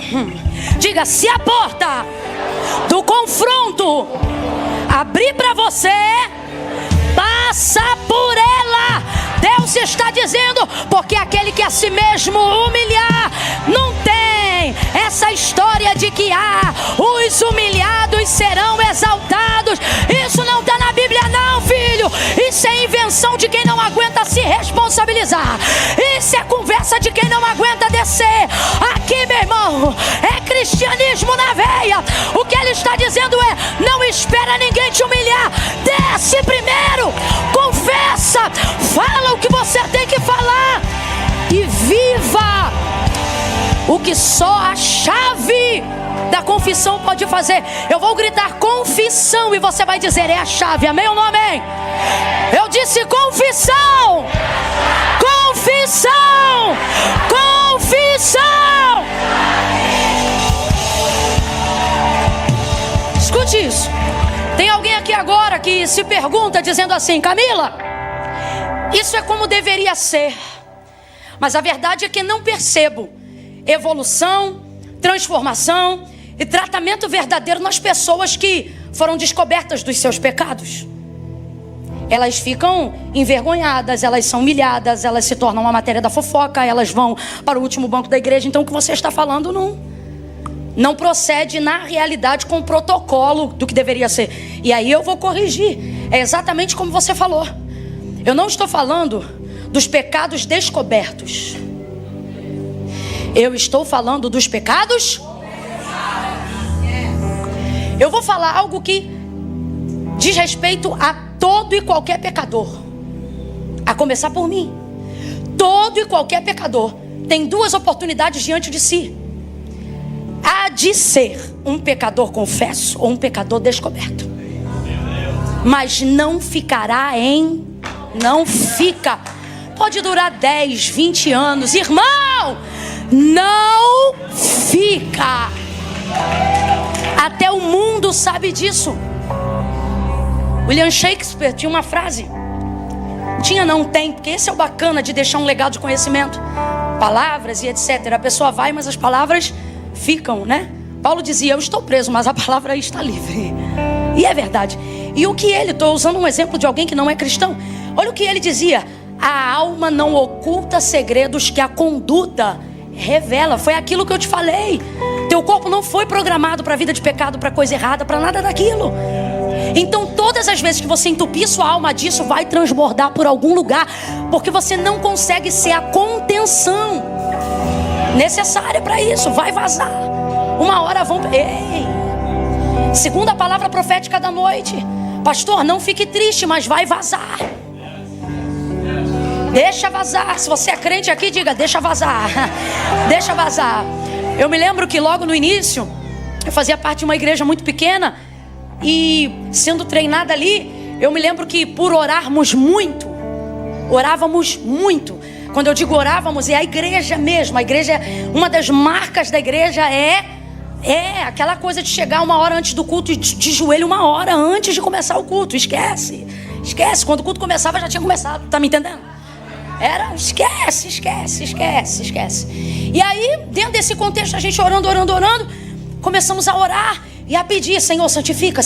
diga: se a porta do confronto abrir para você, passa por ela. Deus está dizendo, porque aquele que a si mesmo humilhar, não tem essa história de que os humilhados serão exaltados. Isso não está na Bíblia não, filho. Isso é invenção de quem não aguenta se responsabilizar. Isso é conversa de quem não aguenta descer. Aqui, meu irmão, é cristianismo na veia. O que ele está dizendo é: não espera ninguém te humilhar. Desce primeiro, confessa, fala o que você tem que falar e viva o que só a chave da confissão pode fazer. Eu vou gritar confissão e você vai dizer: é a chave. Amém ou não amém? Eu disse confissão. Confissão. Confissão. Escute isso. Tem alguém aqui agora que se pergunta dizendo assim: Camila, isso é como deveria ser. Mas a verdade é que não percebo evolução, transformação e tratamento verdadeiro nas pessoas que foram descobertas dos seus pecados. Elas ficam envergonhadas, elas são humilhadas, elas se tornam uma matéria da fofoca, elas vão para o último banco da igreja. Então o que você está falando não procede na realidade com o protocolo do que deveria ser. E aí eu vou corrigir. É exatamente como você falou. Eu não estou falando dos pecados descobertos. Eu estou falando dos pecados. Eu vou falar algo que diz respeito a todo e qualquer pecador, a começar por mim. Todo e qualquer pecador tem duas oportunidades diante de si: há de ser um pecador confesso ou um pecador descoberto. Mas não ficará não fica. Pode durar 10, 20 anos, irmão, não fica. Até o mundo sabe disso. William Shakespeare tinha uma frase. Tem, porque esse é o bacana de deixar um legado de conhecimento. Palavras e etc. A pessoa vai, mas as palavras ficam, né? Paulo dizia: eu estou preso, mas a palavra está livre. E é verdade. E o que ele, estou usando um exemplo de alguém que não é cristão. Olha o que ele dizia: a alma não oculta segredos que a conduta revela. Foi aquilo que eu te falei. Teu corpo não foi programado para a vida de pecado, para coisa errada, para nada daquilo. Então todas as vezes que você entupir sua alma disso, vai transbordar por algum lugar, porque você não consegue ser a contenção necessária para isso. Vai vazar. Uma hora vão... Ei! Segunda palavra profética da noite: pastor, não fique triste, mas vai vazar. Deixa vazar. Se você é crente aqui, diga: deixa vazar. Deixa vazar. Eu me lembro que logo no início eu fazia parte de uma igreja muito pequena. E sendo treinada ali, eu me lembro que por orávamos muito. Quando eu digo orávamos, é a igreja mesmo. A igreja, uma das marcas da igreja é aquela coisa de chegar uma hora antes do culto e de joelho uma hora antes de começar o culto. Esquece. Quando o culto começava, já tinha começado. Tá me entendendo? Era esquece. E aí, dentro desse contexto, a gente orando, começamos a orar e a pedir: Senhor, santifica.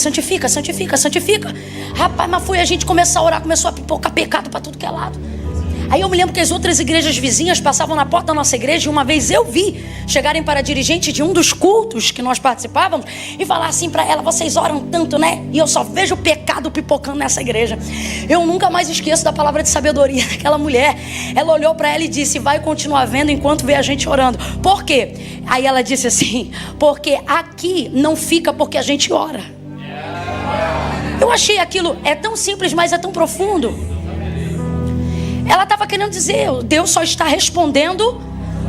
Rapaz, mas foi a gente começar a orar, começou a pipocar pecado para tudo que é lado. Aí eu me lembro que as outras igrejas vizinhas passavam na porta da nossa igreja. E uma vez eu vi chegarem para a dirigente de um dos cultos que nós participávamos e falar assim para ela: vocês oram tanto, né? E eu só vejo pecado pipocando nessa igreja. Eu nunca mais esqueço da palavra de sabedoria daquela mulher. Ela olhou para ela e disse: vai continuar vendo enquanto vê a gente orando. Por quê? Aí ela disse assim: porque aqui não fica porque a gente ora. Eu achei aquilo, é tão simples, mas é tão profundo. Ela estava querendo dizer: Deus só está respondendo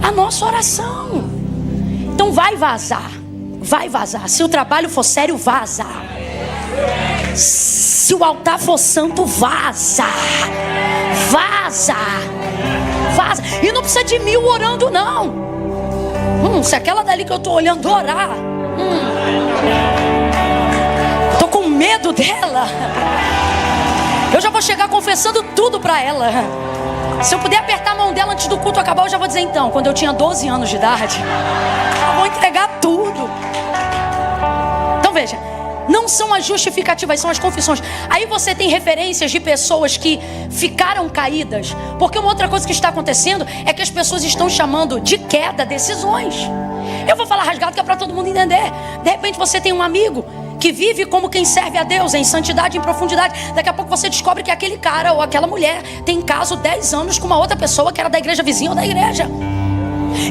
a nossa oração. Então vai vazar. Se o trabalho for sério, vaza. Se o altar for santo, vaza. E não precisa de 1000 orando, não. Se aquela dali que eu estou olhando orar, estou com medo dela. Eu já vou chegar confessando tudo para ela. Se eu puder apertar a mão dela antes do culto acabar, eu já vou dizer: então, quando eu tinha 12 anos de idade, eu vou entregar tudo. Então veja, não são as justificativas, são as confissões. Aí você tem referências de pessoas que ficaram caídas, porque uma outra coisa que está acontecendo é que as pessoas estão chamando de queda decisões. Eu vou falar rasgado que é para todo mundo entender. De repente você tem um amigo que vive como quem serve a Deus, em santidade, em profundidade. Daqui a pouco você descobre que aquele cara ou aquela mulher tem caso 10 anos com uma outra pessoa que era da igreja vizinha ou da igreja.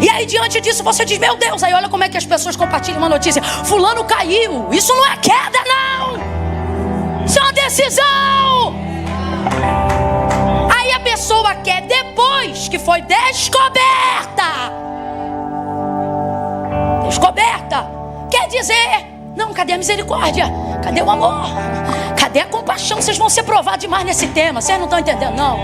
E aí diante disso você diz, meu Deus, aí olha como é que as pessoas compartilham uma notícia. Fulano caiu. Isso não é queda, não. Isso é uma decisão. Aí a pessoa quer, depois que foi descoberta, quer dizer, não, cadê a misericórdia? Cadê o amor? Cadê a compaixão? Vocês vão ser provados demais nesse tema. Vocês não estão entendendo, não.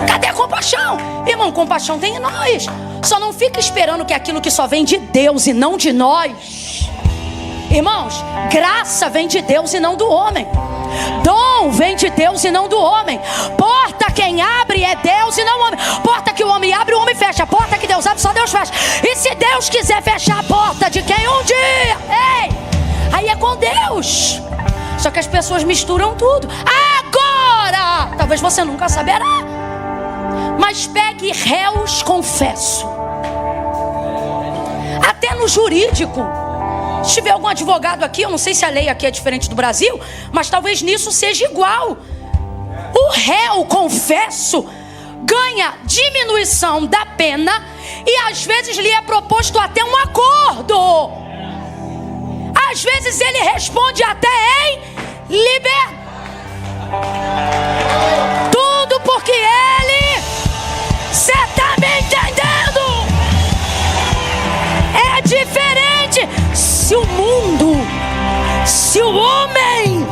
Cadê a compaixão? Irmão, compaixão tem em nós. Só não fica esperando que aquilo que só vem de Deus e não de nós. Irmãos, graça vem de Deus e não do homem. Dom vem de Deus e não do homem. Porta quem abre é Deus e não o homem. Porta que o homem abre, o homem fecha. Porta que Deus abre, só Deus fecha. E se Deus quiser fechar a porta de quem um dia, ei, aí é com Deus. Só que as pessoas misturam tudo. Agora, talvez você nunca saberá, mas pegue réus, confesso. Até no jurídico, se tiver algum advogado aqui, eu não sei se a lei aqui é diferente do Brasil, mas talvez nisso seja igual. O réu, confesso, ganha diminuição da pena e às vezes lhe é proposto até um acordo. Às vezes ele responde até em liberdade. Tudo porque ele... Você tá me entendendo? É diferente. Se o mundo, se o homem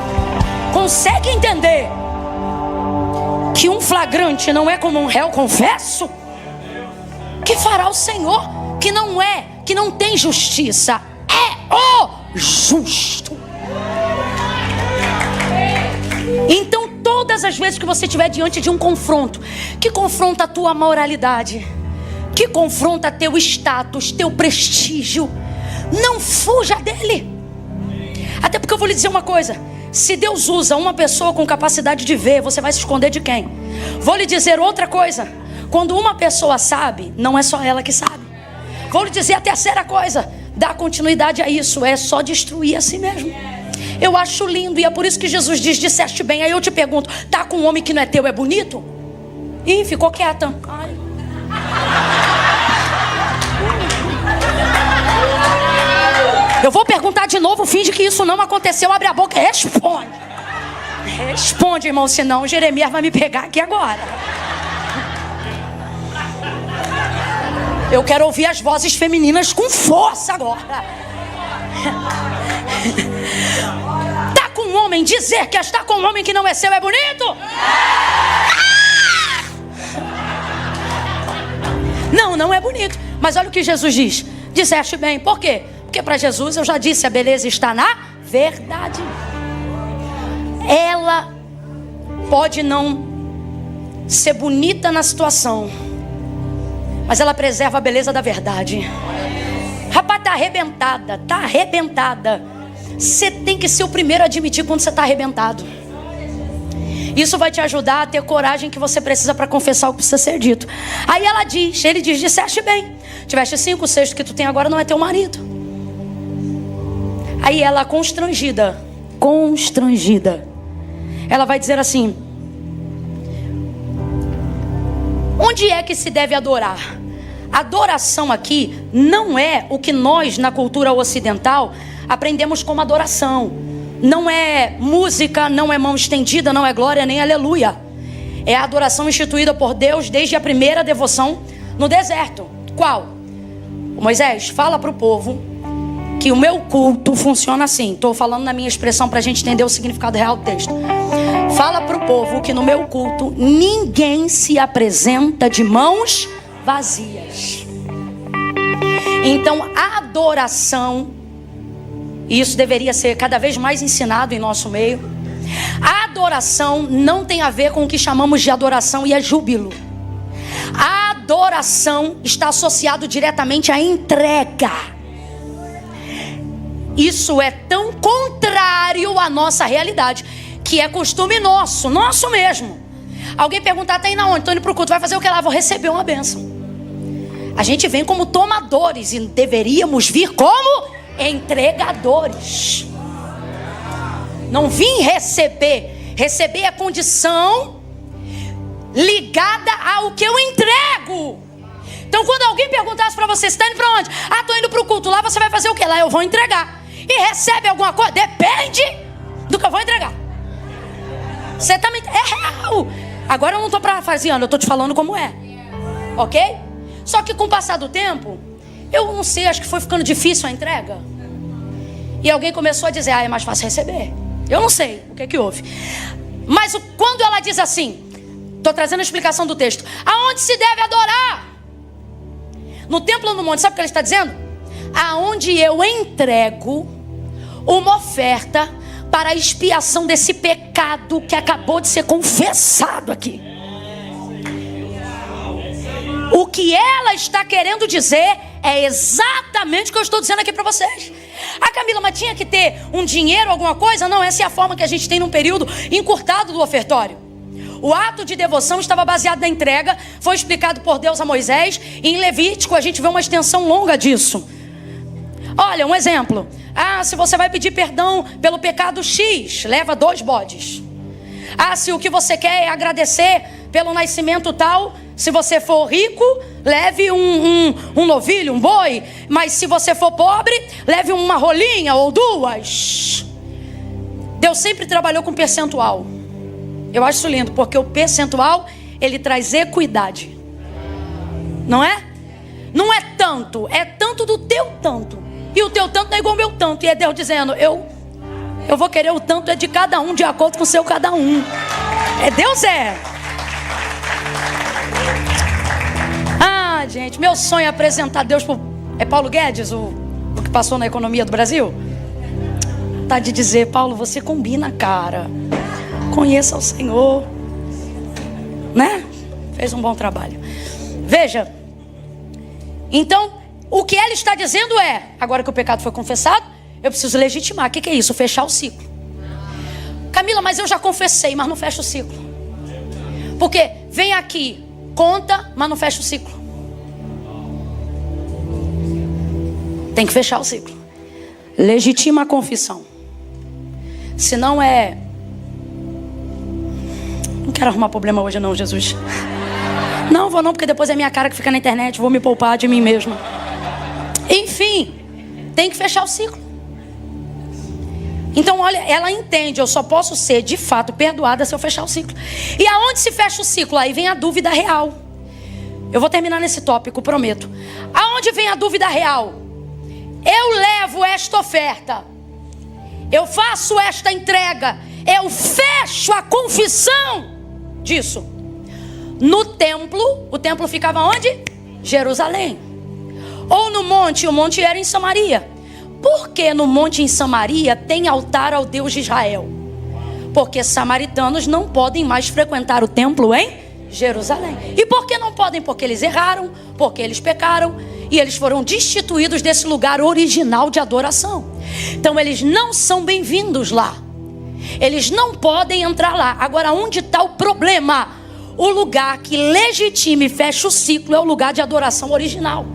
consegue entender que um flagrante não é como um réu, confesso, que fará o Senhor, que não tem justiça, é o justo. Então todas as vezes que você estiver diante de um confronto, que confronta a tua moralidade, que confronta teu status, teu prestígio, não fuja dele. Até porque eu vou lhe dizer uma coisa: se Deus usa uma pessoa com capacidade de ver, você vai se esconder de quem? Vou lhe dizer outra coisa: quando uma pessoa sabe, não é só ela que sabe. Vou lhe dizer a terceira coisa: dá continuidade a isso, é só destruir a si mesmo. Eu acho lindo, e é por isso que Jesus diz, disseste bem. Aí eu te pergunto, tá com um homem que não é teu, é bonito? Ih, ficou quieta. Ai. Eu vou perguntar de novo, finge que isso não aconteceu, abre a boca e responde. Responde, irmão, senão Jeremias vai me pegar aqui agora. Eu quero ouvir as vozes femininas com força agora. Tá com um homem, dizer que está com um homem que não é seu é bonito? Não, não é bonito. Mas olha o que Jesus diz. Disseste bem, por quê? Porque para Jesus, eu já disse, a beleza está na verdade. Ela pode não ser bonita na situação, mas ela preserva a beleza da verdade. Rapaz, tá arrebentada, tá arrebentada. Você tem que ser o primeiro a admitir quando você tá arrebentado. Isso vai te ajudar a ter coragem que você precisa para confessar o que precisa ser dito. Aí ele diz, disseste bem. Tiveste 5, o 6 que tu tem agora não é teu marido. Aí ela, constrangida, ela vai dizer assim: onde é que se deve adorar? Adoração aqui não é o que nós na cultura ocidental aprendemos como adoração. Não é música, não é mão estendida, não é glória nem aleluia. É a adoração instituída por Deus desde a primeira devoção no deserto. Qual? Moisés, fala para o povo que o meu culto funciona assim. Estou falando na minha expressão para a gente entender o significado real do texto. Fala para o povo que no meu culto ninguém se apresenta de mãos vazias. Então a adoração, e isso deveria ser cada vez mais ensinado em nosso meio, a adoração não tem a ver com o que chamamos de adoração e é júbilo. A adoração está associado diretamente à entrega. Isso é tão contrário à nossa realidade, que é costume nosso mesmo. Alguém perguntar, tá indo aonde? Tô indo pro culto, vai fazer o que lá? Vou receber uma bênção. A gente vem como tomadores e deveríamos vir como entregadores. Não vim receber. Receber é condição ligada ao que eu entrego. Então quando alguém perguntasse para você, você está indo para onde? Ah, estou indo para o culto. Lá você vai fazer o quê? Lá eu vou entregar. E recebe alguma coisa? Depende do que eu vou entregar. Você também é real. Agora eu não estou parafraseando, eu estou te falando como é. Ok? Só que com o passar do tempo, eu não sei, acho que foi ficando difícil a entrega. E alguém começou a dizer, é mais fácil receber. Eu não sei o que houve. Mas quando ela diz assim, estou trazendo a explicação do texto, aonde se deve adorar? No templo ou no monte, sabe o que ela está dizendo? Aonde eu entrego uma oferta para a expiação desse pecado que acabou de ser confessado aqui. O que ela está querendo dizer é exatamente o que eu estou dizendo aqui para vocês. Ah, Camila, mas tinha que ter um dinheiro, alguma coisa? Não, essa é a forma que a gente tem num período encurtado do ofertório. O ato de devoção estava baseado na entrega, foi explicado por Deus a Moisés, e em Levítico a gente vê uma extensão longa disso. Olha, um exemplo. Ah, se você vai pedir perdão pelo pecado X, leva 2 bodes. Ah, se o que você quer é agradecer pelo nascimento tal, se você for rico, leve um novilho, um boi. Mas se você for pobre, leve uma rolinha ou 2. Deus sempre trabalhou com percentual. Eu acho isso lindo, porque o percentual, ele traz equidade. Não é? Não é tanto, é tanto do teu tanto. E o teu tanto não é igual ao meu tanto. E é Deus dizendo, eu vou querer o tanto é de cada um, de acordo com o seu cada um. É Deus é. Ah, gente, meu sonho é apresentar Deus pro... É Paulo Guedes, o que passou na economia do Brasil? Tá de dizer, Paulo, você combina, cara. Conheça o Senhor. Né? Fez um bom trabalho. Veja. Então, o que ela está dizendo é, agora que o pecado foi confessado, eu preciso legitimar. O que é isso? Fechar o ciclo. Camila, mas eu já confessei, mas não fecha o ciclo. Porque vem aqui, conta, mas não fecha o ciclo. Tem que fechar o ciclo. Legitima a confissão. Senão é... Não quero arrumar problema hoje não, Jesus. Não vou não, porque depois é minha cara que fica na internet. Vou me poupar de mim mesmo. Enfim, tem que fechar o ciclo. Então, olha, ela entende, eu só posso ser de fato perdoada se eu fechar o ciclo. E aonde se fecha o ciclo? Aí vem a dúvida real. Eu vou terminar nesse tópico, prometo. Aonde vem a dúvida real? Eu levo esta oferta, eu faço esta entrega, eu fecho a confissão disso. No templo, o templo ficava onde? Jerusalém. Ou no monte, o monte era em Samaria. Por que no monte em Samaria tem altar ao Deus de Israel? Porque samaritanos não podem mais frequentar o templo em Jerusalém. E por que não podem? Porque eles erraram, porque eles pecaram e eles foram destituídos desse lugar original de adoração. Então eles não são bem-vindos lá. Eles não podem entrar lá. Agora, onde está o problema? O lugar que legitima e fecha o ciclo é o lugar de adoração original.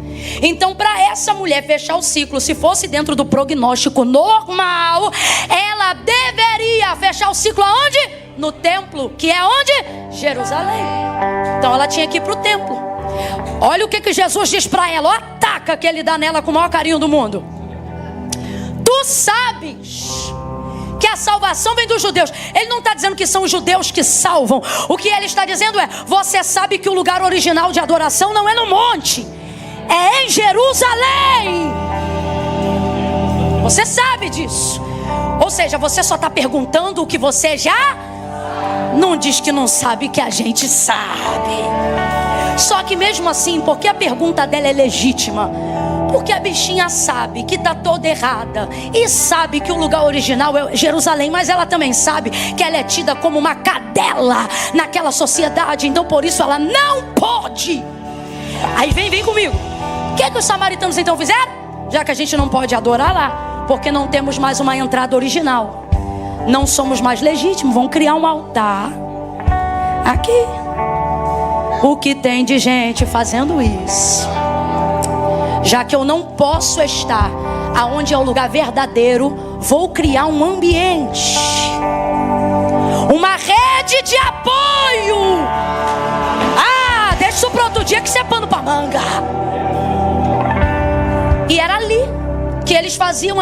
Então, para essa mulher fechar o ciclo, se fosse dentro do prognóstico normal, ela deveria fechar o ciclo aonde? No templo, que é onde? Jerusalém. Então ela tinha que ir para o templo. Olha o que Jesus diz para ela. Olha a taca que ele dá nela com o maior carinho do mundo. Tu sabes que a salvação vem dos judeus. Ele não está dizendo que são os judeus que salvam. O que ele está dizendo é, você sabe que o lugar original de adoração não é no monte, é em Jerusalém. Você sabe disso. Ou seja, você só está perguntando o que você já não diz que não sabe, que a gente sabe. Só que mesmo assim, porque a pergunta dela é legítima, porque a bichinha sabe que está toda errada e sabe que o lugar original é Jerusalém, mas ela também sabe que ela é tida como uma cadela naquela sociedade. Então por isso ela não pode. Aí vem comigo. O que é que os samaritanos então fizeram? Já que a gente não pode adorar lá, porque não temos mais uma entrada original, não somos mais legítimos, vão criar um altar aqui. O que tem de gente fazendo isso? Já que eu não posso estar aonde é o lugar verdadeiro, vou criar um ambiente, uma rede de apoio. Deixa isso para outro dia que isso é pano para manga. E era ali que eles faziam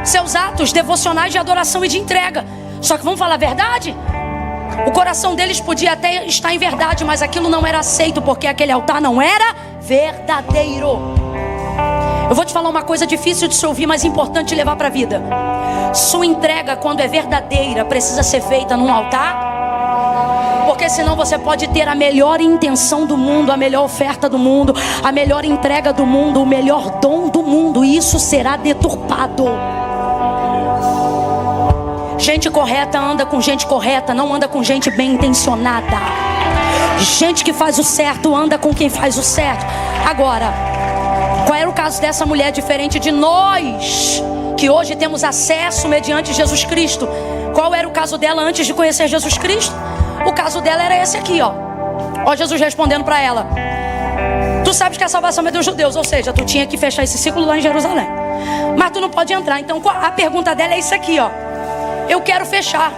seus atos devocionais de adoração e de entrega. Só que vamos falar a verdade? O coração deles podia até estar em verdade, mas aquilo não era aceito, porque aquele altar não era verdadeiro. Eu vou te falar uma coisa difícil de se ouvir, mas importante de levar para a vida. Sua entrega, quando é verdadeira, precisa ser feita num altar, porque senão você pode ter a melhor intenção do mundo, a melhor oferta do mundo, a melhor entrega do mundo, o melhor dom do mundo, e isso será deturpado. Gente correta anda com gente correta, não anda com gente bem intencionada. Gente que faz o certo anda com quem faz o certo. Agora, qual era o caso dessa mulher diferente de nós, que hoje temos acesso mediante Jesus Cristo? Qual era o caso dela antes de conhecer Jesus Cristo? O caso dela era esse aqui, ó. Ó, Jesus respondendo para ela: tu sabes que a salvação é dos judeus, ou seja, tu tinha que fechar esse ciclo lá em Jerusalém, mas tu não pode entrar. Então a pergunta dela é isso aqui, ó: eu quero fechar,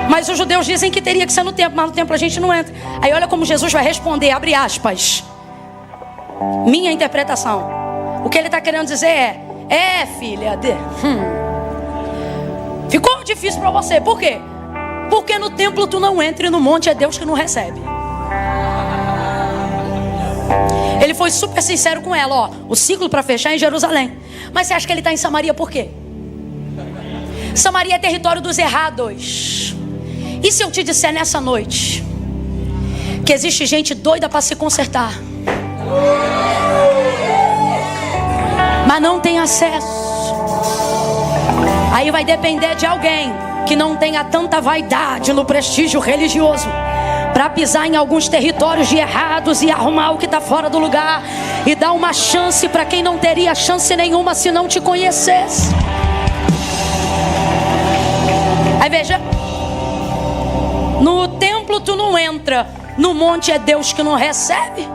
mas os judeus dizem que teria que ser no templo, mas no templo a gente não entra. Aí olha como Jesus vai responder, abre aspas, minha interpretação. O que ele está querendo dizer é filha de... Ficou difícil para você, por quê? Porque no templo tu não entra e no monte é Deus que não recebe. Ele foi super sincero com ela, ó, o ciclo para fechar é em Jerusalém. Mas você acha que ele está em Samaria por quê? Samaria é território dos errados. E se eu te disser nessa noite que existe gente doida para se consertar, mas não tem acesso? Aí vai depender de alguém que não tenha tanta vaidade no prestígio religioso para pisar em alguns territórios de errados e arrumar o que está fora do lugar e dar uma chance para quem não teria chance nenhuma se não te conhecesse. Aí veja, no templo tu não entra, no monte é Deus que não recebe.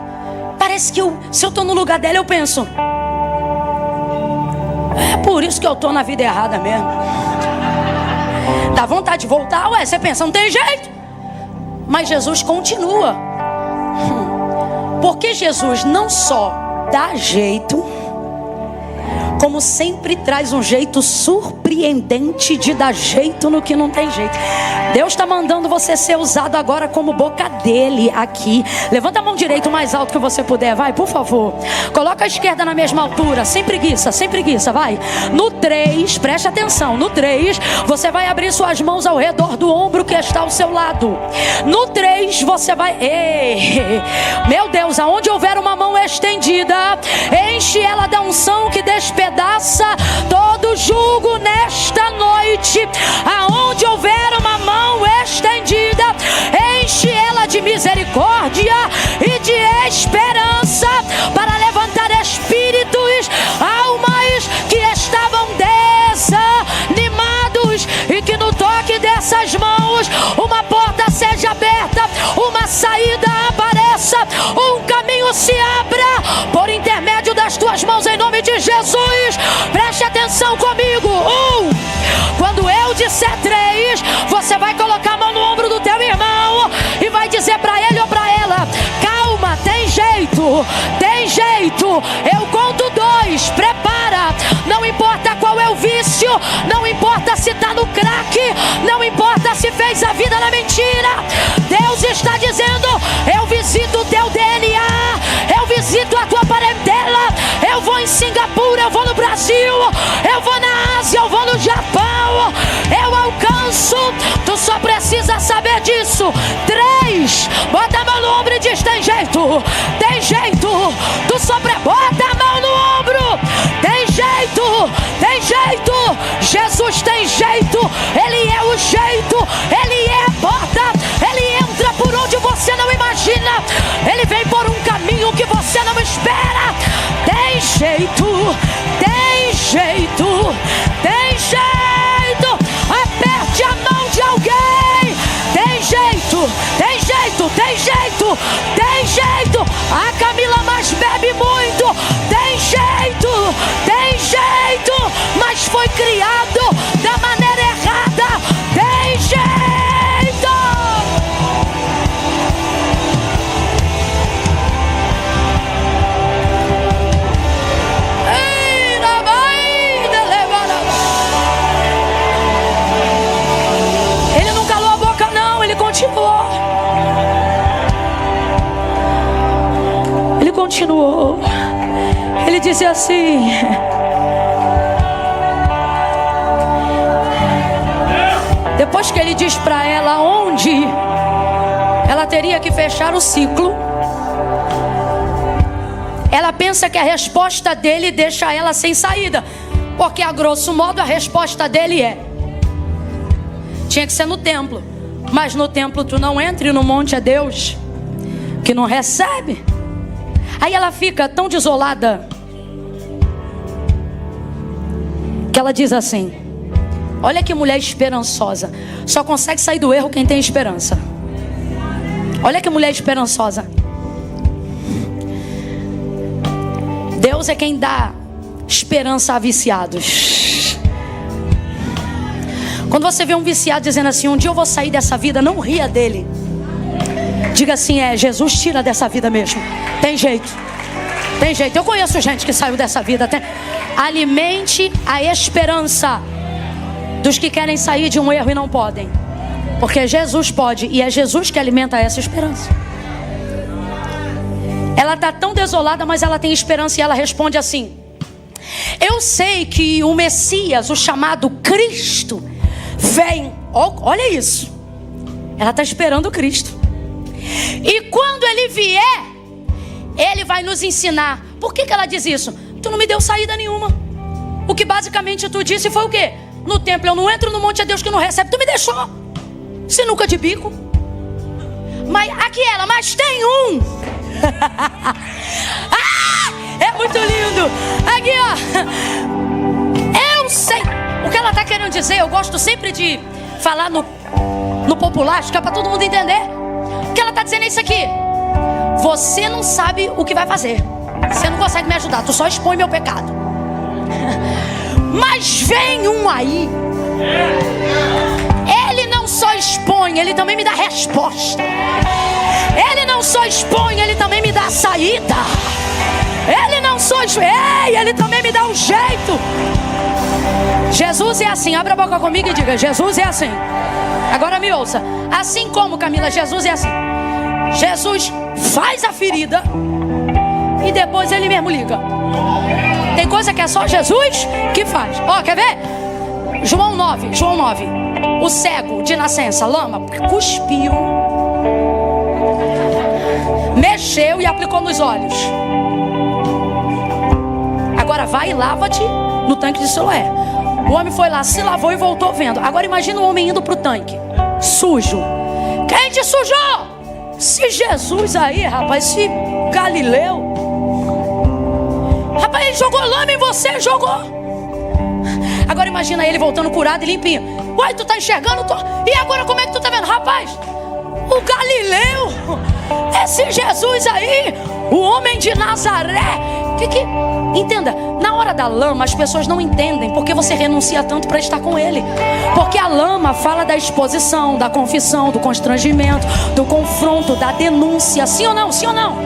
Parece que se eu estou no lugar dela eu penso, é por isso que eu estou na vida errada mesmo. Dá vontade de voltar, ué, você pensa, não tem jeito. Mas Jesus continua. Porque Jesus não só dá jeito, como sempre traz um jeito surpreendente de dar jeito no que não tem jeito. Deus está mandando você ser usado agora como boca dele aqui. Levanta a mão direita o mais alto que você puder, vai, por favor. Coloca a esquerda na mesma altura, sem preguiça, vai. No 3, preste atenção, no 3, você vai abrir suas mãos ao redor do ombro que está ao seu lado. No 3, você vai... Meu Deus, aonde houver uma mão estendida, enche ela da unção que despedaça todo jugo nesta noite. Aonde houver uma mão estendida, enche ela de misericórdia e de esperança para levantar espíritos, almas que estavam desanimados, e que no toque dessas mãos uma porta seja aberta, uma saída apareça, um caminho se abra por intermédio das tuas mãos, em nome de Jesus. Preste atenção comigo. 1, quando eu disser 3, você vai colocar a mão no ombro do teu irmão e vai dizer para ele ou para ela: calma, tem jeito. Eu conto 2, prepara. Não importa qual é o vício, não importa se está no crack, não importa se fez a vida na mentira. Deus está dizendo: eu visito o teu DNA, eu visito a tua parentela. Eu vou em Singapura, eu vou no Brasil, eu vou na Ásia, eu vou no Japão, eu alcanço. Tu só precisa saber disso. 3, bota a mão no ombro e diz: tem jeito. Tu só bota a mão no ombro. Tem jeito. Jesus tem jeito. Ele é o jeito, ele é a porta, ele entra por onde você não imagina, ele vem por um caminho que você não espera. Tem jeito. Aperte a mão de alguém. Tem jeito. A Camila mais bebe muito. continuou. Ele disse assim: depois que ele diz para ela onde ela teria que fechar o ciclo, ela pensa que a resposta dele deixa ela sem saída, porque a grosso modo a resposta dele tinha que ser no templo. Mas no templo tu não entra e no monte é Deus que não recebe. Aí ela fica tão desolada que ela diz assim: olha que mulher esperançosa. Só consegue sair do erro quem tem esperança. Olha que mulher esperançosa. Deus é quem dá esperança a viciados. Quando você vê um viciado dizendo assim: um dia eu vou sair dessa vida, não ria dele. Diga assim: Jesus tira dessa vida mesmo. Tem jeito. Tem jeito. Eu conheço gente que saiu dessa vida. Alimente a esperança dos que querem sair de um erro e não podem. Porque Jesus pode. E é Jesus que alimenta essa esperança. Ela está tão desolada, mas ela tem esperança. E ela responde assim: eu sei que o Messias, o chamado Cristo, vem. Olha isso. Ela está esperando o Cristo. E quando ele vier, ele vai nos ensinar. Por que ela diz isso? Tu não me deu saída nenhuma. O que basicamente tu disse foi o quê? No templo eu não entro, no monte é Deus que não recebe. Tu me deixou sinuca de bico. Mas aqui mas tem um. É muito lindo. Aqui eu sei. O que ela está querendo dizer, eu gosto sempre de falar no popular, acho que é para todo mundo entender. O que ela está dizendo é isso aqui: você não sabe o que vai fazer, você não consegue me ajudar, tu só expõe meu pecado. Mas vem um aí, ele não só expõe, ele também me dá resposta. Ele não só expõe, ele também me dá a saída. Ele não só expõe, ele também me dá um jeito. Jesus é assim. Abra a boca comigo e diga: Jesus é assim. Agora me ouça. Assim como, Camila, Jesus é assim. Jesus faz a ferida e depois ele mesmo liga. Tem coisa que é só Jesus que faz. Quer ver? João 9. O cego de nascença, lama, cuspiu, mexeu e aplicou nos olhos. Agora vai e lava-te no tanque de Siloé. O homem foi lá, se lavou e voltou vendo. Agora imagina o homem indo para o tanque sujo. Quem te sujou? Se Jesus aí, rapaz, esse Galileu, rapaz, ele jogou lama em você, jogou. Agora imagina ele voltando curado e limpinho. Uai, tu tá enxergando? E agora como é que tu tá vendo? Rapaz, o Galileu, esse Jesus aí, o homem de Nazaré. Entenda, na hora da lama as pessoas não entendem porque você renuncia tanto para estar com ele. Porque a lama fala da exposição, da confissão, do constrangimento, do confronto, da denúncia. Sim ou não? Sim ou não?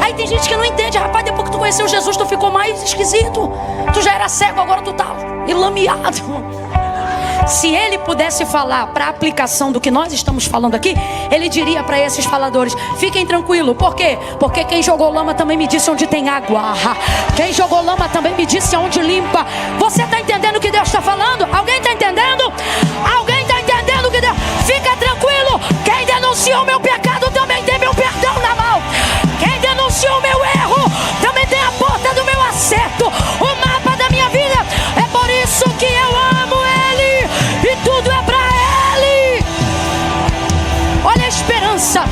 Aí tem gente que não entende. Rapaz, depois que tu conheceu Jesus, tu ficou mais esquisito. Tu já era cego, agora tu tá enlameado. Se ele pudesse falar para a aplicação do que nós estamos falando aqui, ele diria para esses faladores: fiquem tranquilos. Por quê? Porque quem jogou lama também me disse onde tem água. Quem jogou lama também me disse onde limpa. Você está entendendo o que Deus está falando? Alguém está entendendo? Alguém está entendendo o que Deus... Fica tranquilo. Quem denunciou meu pecado também tem meu perdão na mão. Quem denunciou meu erro também tem a porta do meu acerto, o mapa da minha vida. É por isso que eu amo ele e tudo é pra ele. Olha a esperança.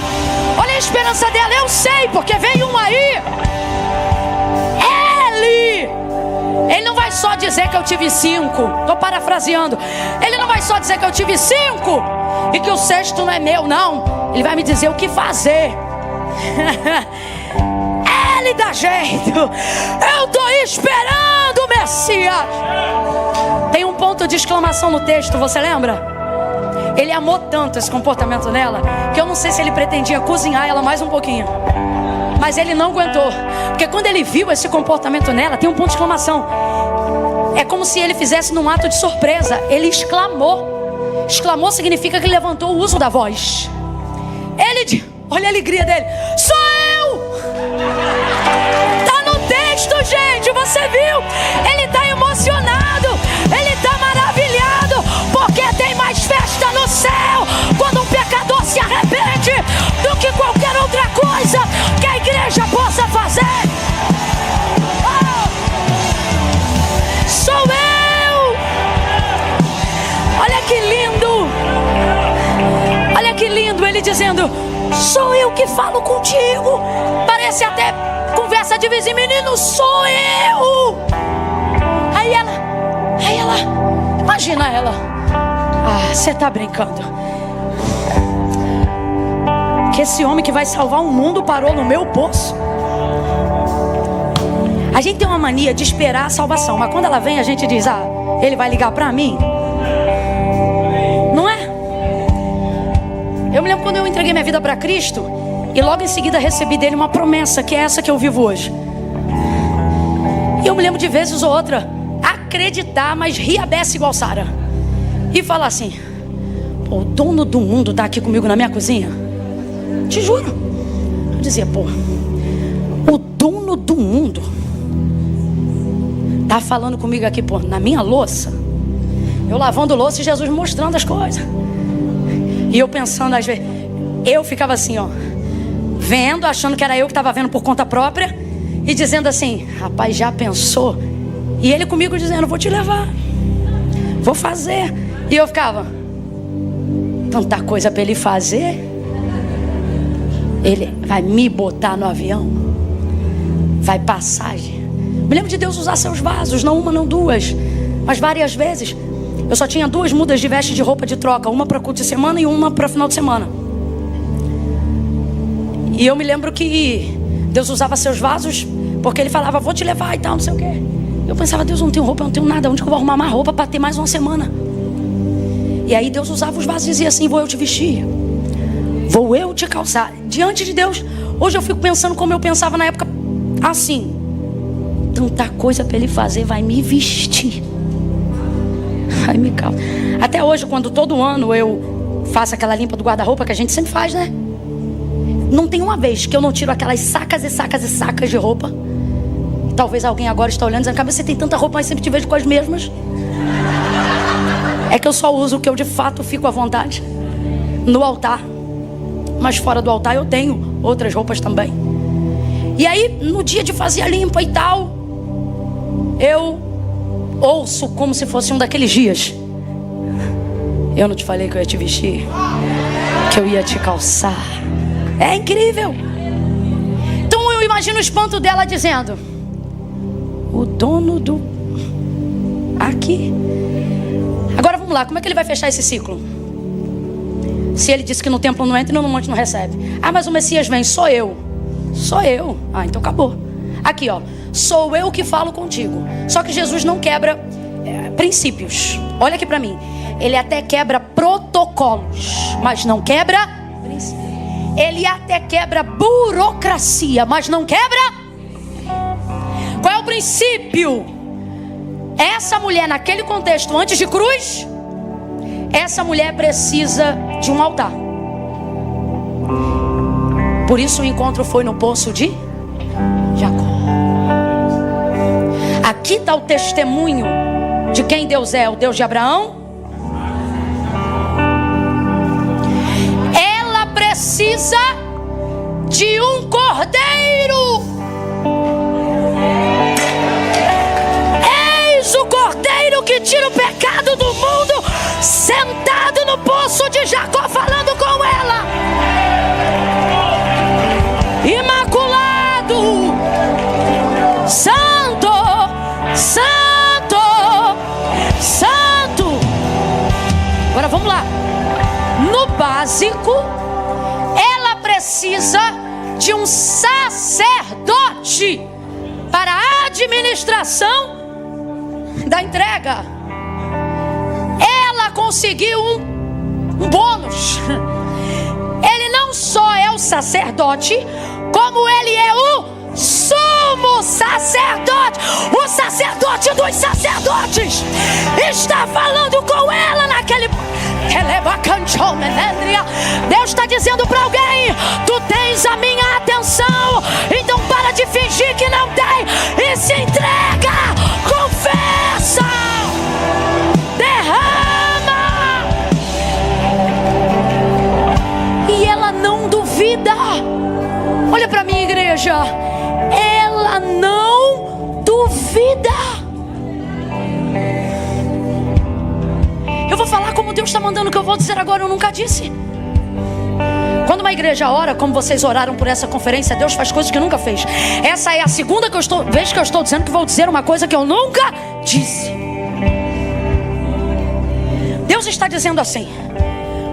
Olha a esperança dela. Eu sei, porque vem um aí. Ele não vai só dizer que eu tive 5. Estou parafraseando. Ele não vai só dizer que eu tive 5 e que o 6º não é meu, não. Ele vai me dizer o que fazer. Ele dá jeito. Eu estou esperando o Messias. Tem um ponto de exclamação no texto, você lembra? Ele amou tanto esse comportamento nela que eu não sei se ele pretendia cozinhar ela mais um pouquinho. Mas ele não aguentou. Porque quando ele viu esse comportamento nela, tem um ponto de exclamação. É como se ele fizesse num ato de surpresa. Ele exclamou. Exclamou significa que ele levantou o uso da voz. Olha a alegria dele. Sou eu! Cristo, gente, você viu? Ele está emocionado, ele está maravilhado, porque tem mais festa no céu quando um pecador se arrepende do que qualquer outra coisa que a igreja possa fazer. Sou eu! Olha que lindo! Olha que lindo ele dizendo: sou eu que falo contigo. Parece até conversa de vizinho. Menino, sou eu. Aí ela, imagina ela: ah, você tá brincando? Que esse homem que vai salvar o mundo parou no meu poço? A gente tem uma mania de esperar a salvação, mas quando ela vem a gente diz: ah, ele vai ligar pra mim? Não é? Eu me lembro quando eu entreguei minha vida para Cristo e logo em seguida recebi dele uma promessa, que é essa que eu vivo hoje. E eu me lembro de vezes ou outra acreditar, mas rir a beça igual Sara, e falar assim: pô, o dono do mundo tá aqui comigo na minha cozinha. Te juro. Eu dizia: pô, o dono do mundo tá falando comigo aqui, pô, na minha louça. Eu lavando louça e Jesus me mostrando as coisas. E eu pensando, às vezes, eu ficava assim, ó, vendo, achando que era eu que estava vendo por conta própria, e dizendo assim: rapaz, já pensou? E ele comigo dizendo: vou te levar, vou fazer. E eu ficava: tanta coisa para ele fazer. Ele vai me botar no avião, vai passagem. Me lembro de Deus usar seus vasos, não uma, não duas, mas várias vezes. Eu só tinha 2 mudas de veste de roupa de troca, uma para culto de semana e uma para final de semana. E eu me lembro que Deus usava seus vasos, porque ele falava: vou te levar e tal, não sei o quê. Eu pensava: Deus, eu não tenho roupa, eu não tenho nada, onde que eu vou arrumar mais roupa para ter mais uma semana? E aí Deus usava os vasos e dizia assim: vou eu te vestir, vou eu te calçar. Diante de Deus, hoje eu fico pensando como eu pensava na época, assim: tanta coisa para ele fazer, vai me vestir, vai me calçar. Até hoje, quando todo ano eu faço aquela limpa do guarda-roupa que a gente sempre faz, né? Não tem uma vez que eu não tiro aquelas sacas e sacas e sacas de roupa. Talvez alguém agora está olhando e dizendo: você tem tanta roupa, mas sempre te vejo com as mesmas. É que eu só uso o que eu de fato fico à vontade no altar, mas fora do altar eu tenho outras roupas também. E aí, no dia de fazer a limpa e tal, eu ouço como se fosse um daqueles dias: eu não te falei que eu ia te vestir, que eu ia te calçar? É incrível. Então eu imagino o espanto dela dizendo: o dono do... aqui. Agora vamos lá, como é que ele vai fechar esse ciclo? Se ele disse que no templo não entra e no monte não recebe. Ah, mas o Messias vem: sou eu. Sou eu. Ah, então acabou. Aqui, ó: sou eu que falo contigo. Só que Jesus não quebra princípios. Olha aqui pra mim. Ele até quebra protocolos, mas não quebra princípios. Ele até quebra burocracia, mas não quebra. Qual é o princípio? Essa mulher, naquele contexto, antes de cruz, essa mulher precisa de um altar. Por isso o encontro foi no poço de Jacó. Aqui está o testemunho de quem Deus é: o Deus de Abraão. Ela precisa de um cordeiro. Eis o cordeiro que tira o pecado do mundo, sentado no poço de Jacó, falando com ela. Imaculado, santo, santo, santo. Agora vamos lá. No básico, ela precisa de um sacerdote para a administração da entrega. Ela conseguiu um bônus. Ele não só é o sacerdote, como ele é o sumo sacerdote. O sacerdote dos sacerdotes está falando com ela naquele... Deus está dizendo para alguém: tu tens a minha atenção, então para de fingir que não tem e Deus está mandando o que eu vou dizer agora, eu nunca disse. Quando uma igreja ora, como vocês oraram por essa conferência, Deus faz coisas que nunca fez. Essa é a segunda vez que eu estou dizendo que vou dizer uma coisa que eu nunca disse. Deus está dizendo assim: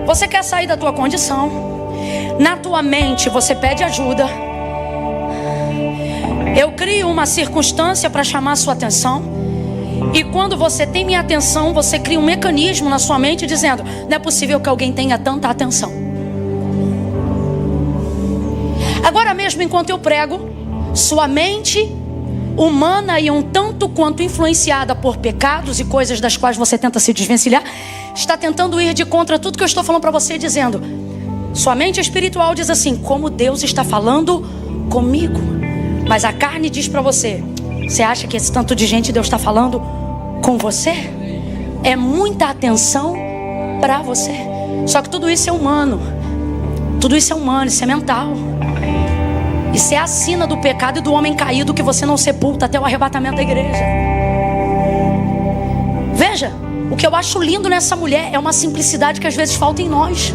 você quer sair da tua condição, na tua mente você pede ajuda, eu crio uma circunstância para chamar a sua atenção, e quando você tem minha atenção, você cria um mecanismo na sua mente dizendo: não é possível que alguém tenha tanta atenção. Agora mesmo, enquanto eu prego, sua mente humana e um tanto quanto influenciada por pecados e coisas das quais você tenta se desvencilhar, está tentando ir de contra tudo que eu estou falando para você, dizendo: sua mente espiritual diz assim: como Deus está falando comigo. Mas a carne diz para você: você acha que esse tanto de gente Deus está falando com você? É muita atenção para você. Só que tudo isso é humano. Tudo isso é humano, isso é mental. Isso é a sina do pecado e do homem caído que você não sepulta até o arrebatamento da igreja. Veja, o que eu acho lindo nessa mulher é uma simplicidade que às vezes falta em nós.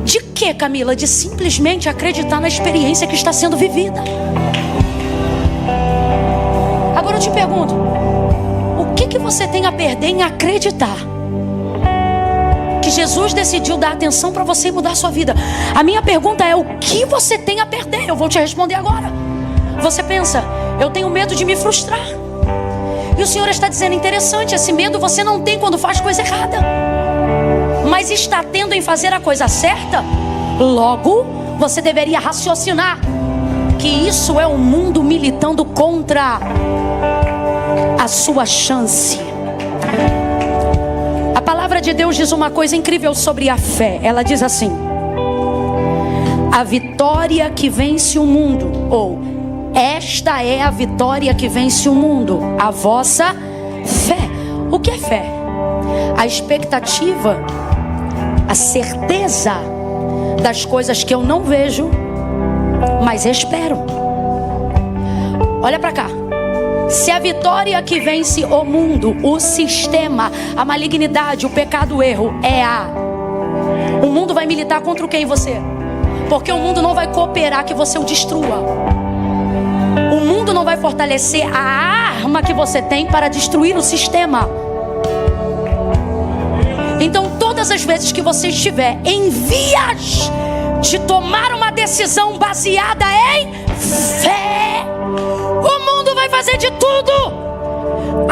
De que, Camila? De simplesmente acreditar na experiência que está sendo vivida. Agora eu te pergunto: o que você tem a perder em acreditar que Jesus decidiu dar atenção para você e mudar a sua vida? A minha pergunta é: o que você tem a perder? Eu vou te responder agora. Você pensa: eu tenho medo de me frustrar. E o Senhor está dizendo: interessante, esse medo você não tem quando faz coisa errada, mas está tendo em fazer a coisa certa. Logo, você deveria raciocinar que isso é o mundo militando contra a sua chance. A palavra de Deus diz uma coisa incrível sobre a fé. Ela diz assim: a vitória que vence o mundo, ou esta é a vitória que vence o mundo, a vossa fé. O que é fé? A expectativa, a certeza das coisas que eu não vejo, mas espero. Olha para cá. Se a vitória que vence o mundo, o sistema, a malignidade, o pecado, o erro, o mundo vai militar contra quem? Você. Porque o mundo não vai cooperar que você o destrua. O mundo não vai fortalecer a arma que você tem para destruir o sistema. Então, todas as vezes que você estiver em vias de tomar uma decisão baseada em fé, o mundo vai fazer de tudo.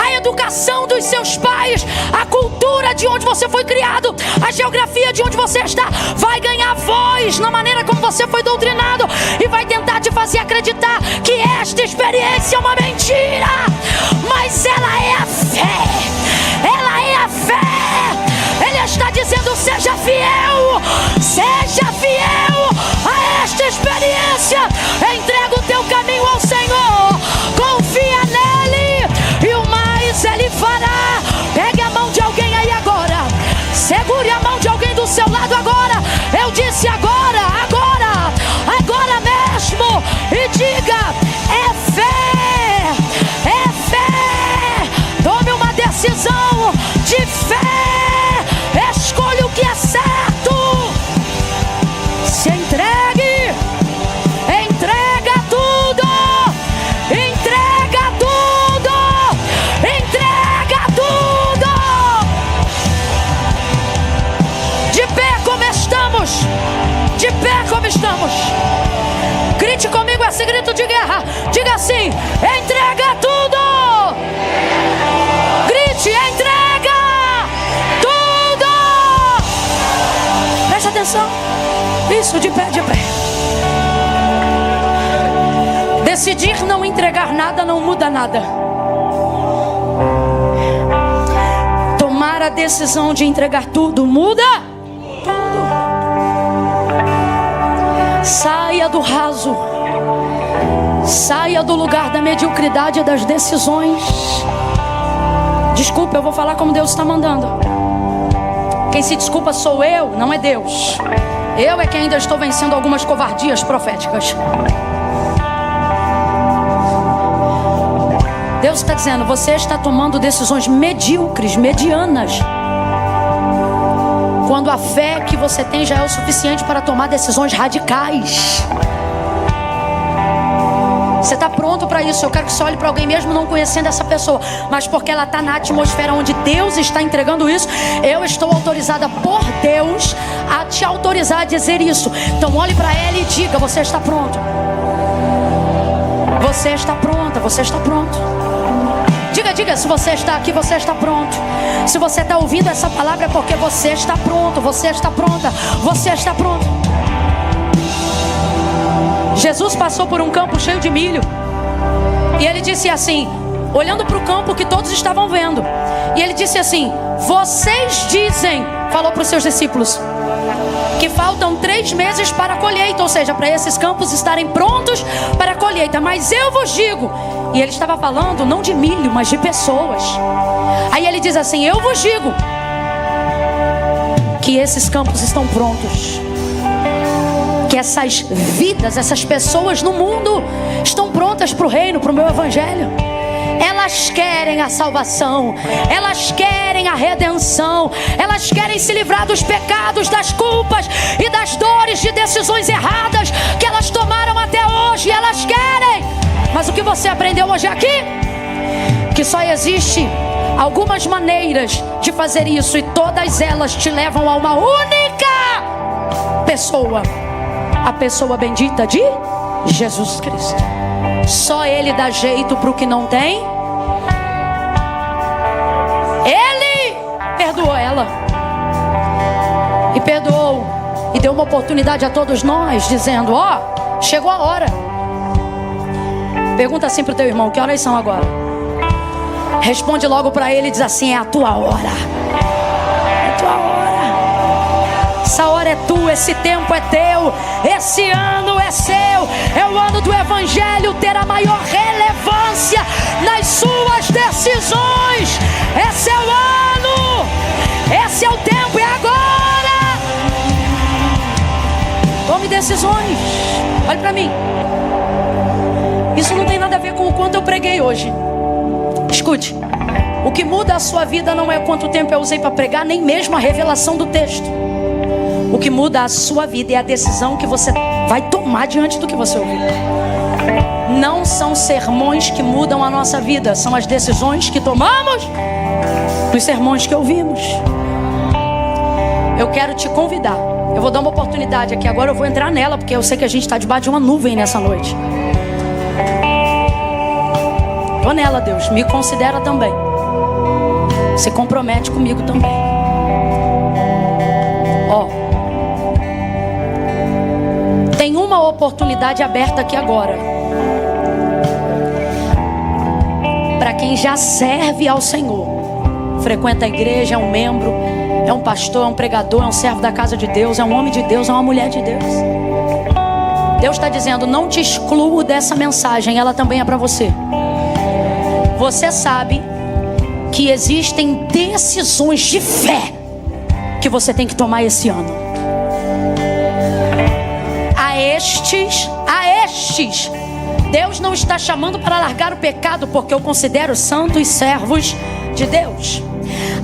A educação dos seus pais, a cultura de onde você foi criado, a geografia de onde você está, vai ganhar voz na maneira como você foi doutrinado, e vai tentar te fazer acreditar que esta experiência é uma mentira. Mas ela é a fé. Ela é a fé. Ele está dizendo: seja fiel. Seja fiel a esta experiência. Entrega o teu caminho ao Senhor. Confia nele e o mais Ele fará. Pegue a mão de alguém aí agora. Segure a mão de alguém do seu lado agora. Eu disse agora, agora, agora mesmo. E diga: é fé. É fé. Tome uma decisão de fé. Escolha o que é certo. Se entregue. Entrega tudo. Entrega tudo. Entrega tudo. De pé como estamos. De pé como estamos. Grite comigo esse grito de guerra. Diga assim: entrega tudo. Grite: entrega tudo. Presta atenção. Isso, de pé, de pé. Decidir não entregar nada não muda nada. Tomar a decisão de entregar tudo muda tudo. Saia do raso. Saia do lugar da mediocridade e das decisões. Desculpa, eu vou falar como Deus está mandando. Quem se desculpa sou eu, não é Deus. Eu é que ainda estou vencendo algumas covardias proféticas. Deus está dizendo: você está tomando decisões medíocres, medianas. quando a fé que você tem já é o suficiente para tomar decisões radicais. Você está pronto para isso? Eu quero que você olhe para alguém mesmo não conhecendo essa pessoa, mas porque ela está na atmosfera onde Deus está entregando isso, eu estou autorizada por Deus a te autorizar a dizer isso. Então olhe para ela e diga: você está pronto. Você está pronta, você está pronto. Diga, se você está aqui, você está pronto. Se você está ouvindo essa palavra é porque você está pronto, você está pronta, você está pronto. Jesus passou por um campo cheio de milho. E ele disse assim, olhando para o campo que todos estavam vendo. E ele disse assim: vocês dizem, falou para os seus discípulos, que faltam 3 meses para a colheita, ou seja, para esses campos estarem prontos para a colheita. Mas eu vos digo, e ele estava falando não de milho, mas de pessoas. Aí ele diz assim: eu vos digo que esses campos estão prontos, que essas vidas, essas pessoas no mundo estão prontas para o reino, para o meu evangelho. Elas querem a salvação, elas querem a redenção, elas querem se livrar dos pecados, das culpas e das dores de decisões erradas que elas tomaram até hoje. Elas querem. Mas o que você aprendeu hoje aqui? Que só existe algumas maneiras de fazer isso, e todas elas te levam a uma única pessoa, a pessoa bendita de Jesus Cristo. Só Ele dá jeito para o que não tem. Ele perdoou ela, e perdoou, e deu uma oportunidade a todos nós, dizendo: ó, chegou a hora. Pergunta assim para o teu irmão: que horas são agora? Responde logo para ele e diz assim: é a tua hora. É a tua hora. Essa hora é tua, esse tempo é teu, esse ano é seu. É o ano do evangelho ter a maior relevância nas suas decisões. Esse é o ano, esse é o tempo, é agora. Tome decisões. Olhe para mim. Isso não tem nada a ver com o quanto eu preguei hoje. Escute, o que muda a sua vida não é quanto tempo eu usei para pregar, nem mesmo a revelação do texto. O que muda a sua vida é a decisão que você vai tomar diante do que você ouviu. Não são sermões que mudam a nossa vida, são as decisões que tomamos nos sermões que ouvimos. Eu quero te convidar. Eu vou dar uma oportunidade aqui agora, eu vou entrar nela, porque eu sei que a gente está debaixo de uma nuvem nessa noite. Estou nela, Deus, me considera também. Se compromete comigo também. Ó, tem uma oportunidade aberta aqui agora. Para quem já serve ao Senhor, frequenta a igreja, é um membro, é um pastor, é um pregador, é um servo da casa de Deus, é um homem de Deus, é uma mulher de Deus. Deus está dizendo: não te excluo dessa mensagem, ela também é para você. Você sabe que existem decisões de fé que você tem que tomar esse ano. A estes, Deus não está chamando para largar o pecado, porque eu considero santos servos de Deus.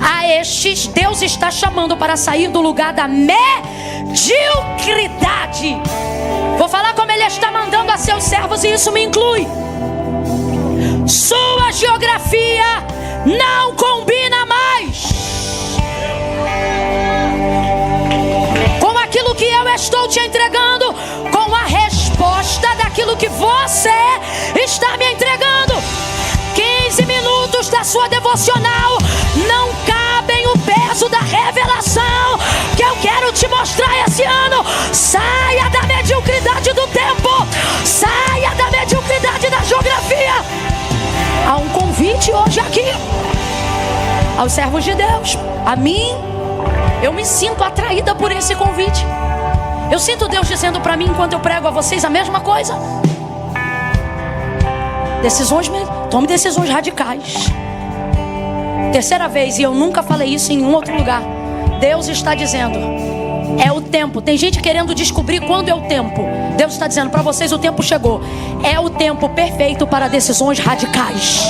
A estes, Deus está chamando para sair do lugar da mediocridade. Vou falar como Ele está mandando a seus servos, e isso me inclui. Sua geografia não combina mais com aquilo que eu estou te entregando, com a resposta daquilo que você está me entregando. 15 minutos da sua devocional não cabem o peso da revelação que eu quero te mostrar esse ano. Saia da mediocridade do tempo, saia da mediocridade da geografia. Há um convite hoje aqui aos servos de Deus. A mim, eu me sinto atraída por esse convite. Eu sinto Deus dizendo para mim, enquanto eu prego a vocês, a mesma coisa. Decisões, tome decisões radicais. Terceira vez, e eu nunca falei isso em nenhum outro lugar. Deus está dizendo: é o tempo. Tem gente querendo descobrir quando é o tempo. Deus está dizendo para vocês: o tempo chegou. É o tempo perfeito para decisões radicais.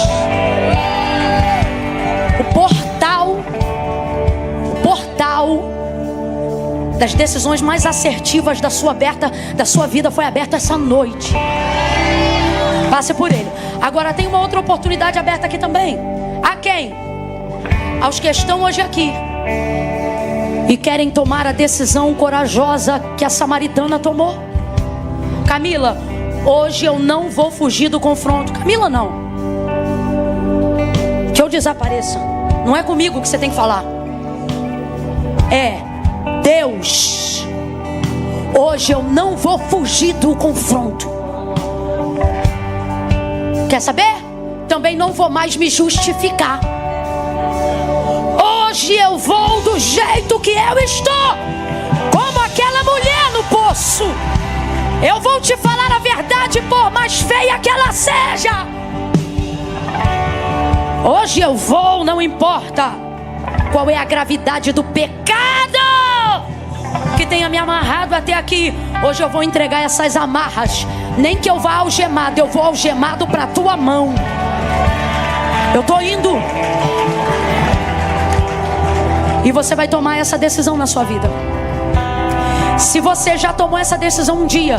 O portal das decisões mais assertivas da sua vida foi aberta essa noite. Passe por ele. Agora tem uma outra oportunidade aberta aqui também. A quem? Aos que estão hoje aqui e querem tomar a decisão corajosa que a samaritana tomou. Camila, hoje eu não vou fugir do confronto. Camila, não. Que eu desapareça. Não é comigo que você tem que falar. É Deus. Hoje eu não vou fugir do confronto. Quer saber? Também não vou mais me justificar. Hoje eu vou do jeito que eu estou, como aquela mulher no poço. Eu vou te falar a verdade, por mais feia que ela seja. Hoje eu vou, não importa qual é a gravidade do pecado que tenha me amarrado até aqui. Hoje eu vou entregar essas amarras. Nem que eu vá algemado, eu vou algemado para a tua mão. Eu estou indo. E você vai tomar essa decisão na sua vida. Se você já tomou essa decisão um dia,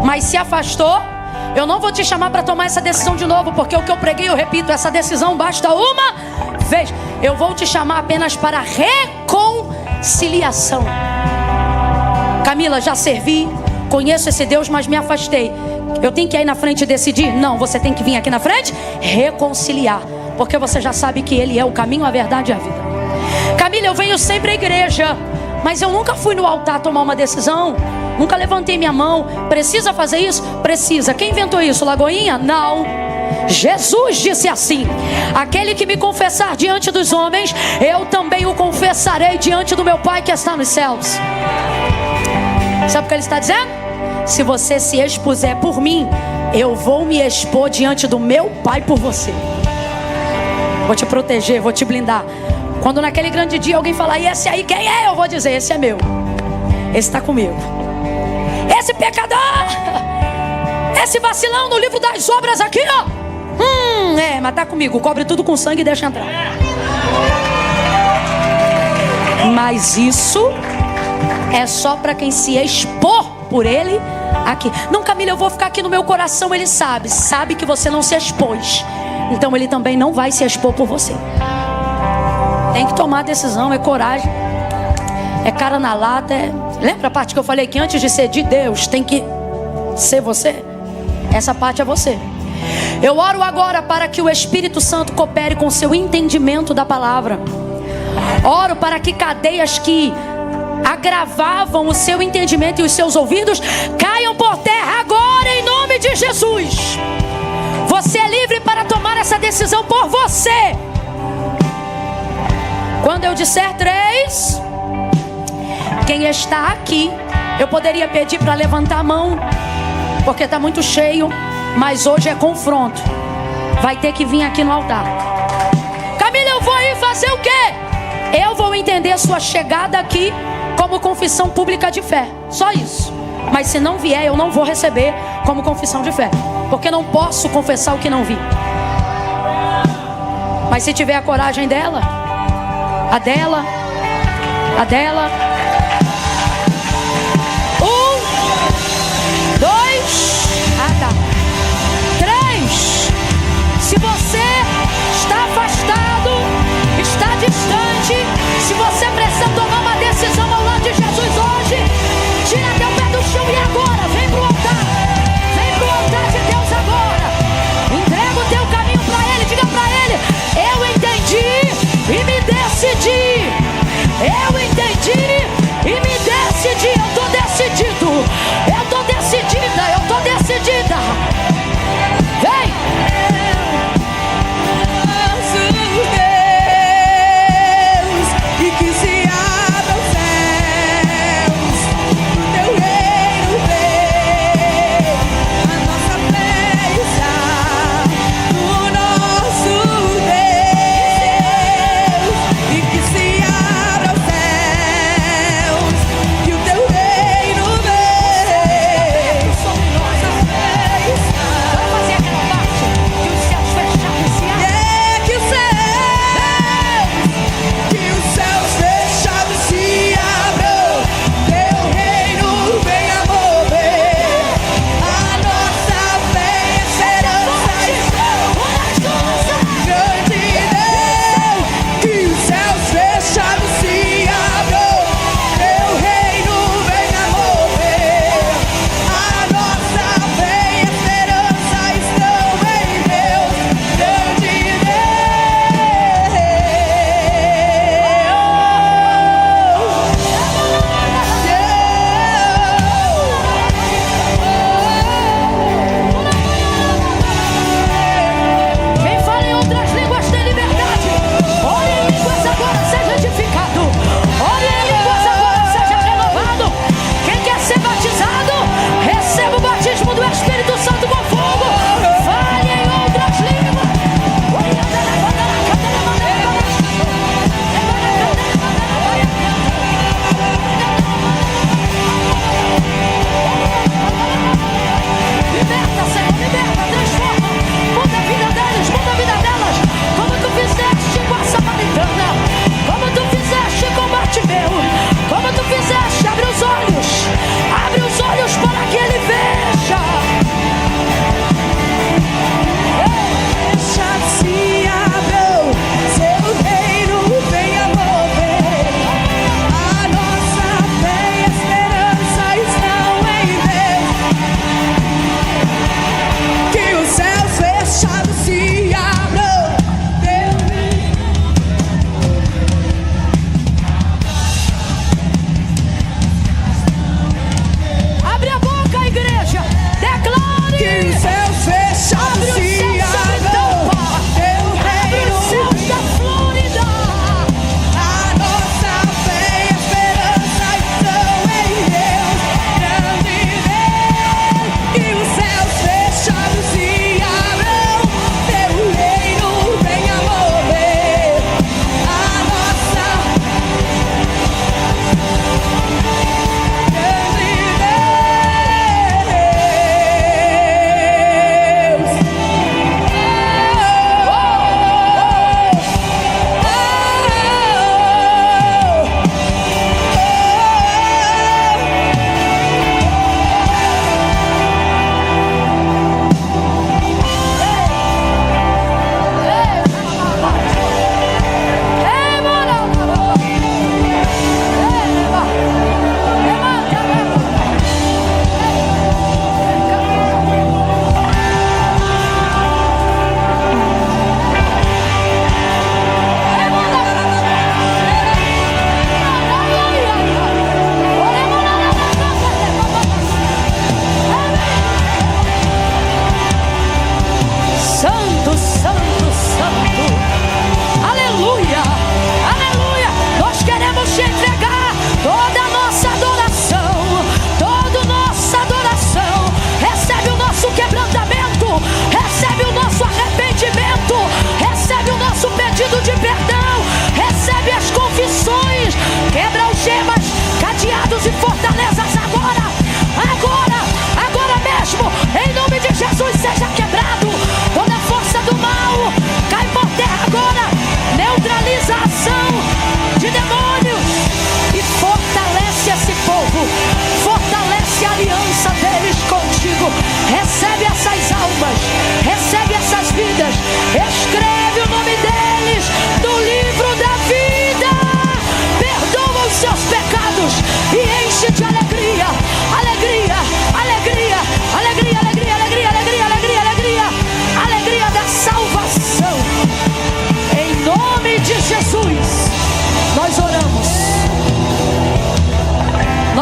mas se afastou, eu não vou te chamar para tomar essa decisão de novo, porque o que eu preguei, eu repito, essa decisão basta uma vez. Eu vou te chamar apenas para reconciliação. Camila, já servi, conheço esse Deus, mas me afastei. Eu tenho que ir aí na frente e decidir? Não, você tem que vir aqui na frente reconciliar, porque você já sabe que Ele é o caminho, a verdade e a vida. Camila, eu venho sempre à igreja, mas eu nunca fui no altar tomar uma decisão. Nunca levantei minha mão. Precisa fazer isso? Precisa. Quem inventou isso? Lagoinha? Não. Jesus disse assim: aquele que me confessar diante dos homens, eu também o confessarei diante do meu Pai que está nos céus. Sabe o que ele está dizendo? Se você se expuser por mim, eu vou me expor diante do meu Pai por você. Vou te proteger, vou te blindar. Quando naquele grande dia alguém falar, e esse aí quem é? Eu vou dizer, esse é meu. Esse está comigo. Esse pecador, esse vacilão no livro das obras aqui, ó. Mas tá comigo. Cobre tudo com sangue e deixa entrar. Mas isso é só para quem se expor por ele aqui. Não, Camila, eu vou ficar aqui no meu coração. Ele sabe que você não se expôs. Então ele também não vai se expor por você. Tem que tomar decisão, é coragem, é cara na lata. Lembra a parte que eu falei que antes de ser de Deus tem que ser você? Essa parte é você. Eu oro agora para que o Espírito Santo coopere com o seu entendimento da palavra. Oro para que cadeias que agravavam o seu entendimento e os seus ouvidos caiam por terra agora em nome de Jesus. Você é livre para tomar essa decisão por você. Quando eu disser 3, quem está aqui, eu poderia pedir para levantar a mão, porque está muito cheio, mas hoje é confronto. Vai ter que vir aqui no altar. Camila, eu vou ir fazer o quê? Eu vou entender sua chegada aqui como confissão pública de fé. Só isso. Mas se não vier, eu não vou receber como confissão de fé, porque não posso confessar o que não vi. Mas se tiver a coragem dela, a dela. 1, 2, 3. Se você está afastado, está distante, se você precisa tomar uma decisão ao lado de Jesus hoje, tira teu pé do chão e agora vem pro altar. Vem pro altar de Deus agora. Entrega o teu caminho para Ele. Diga para Ele: eu entendi e me decidi. Eu entendi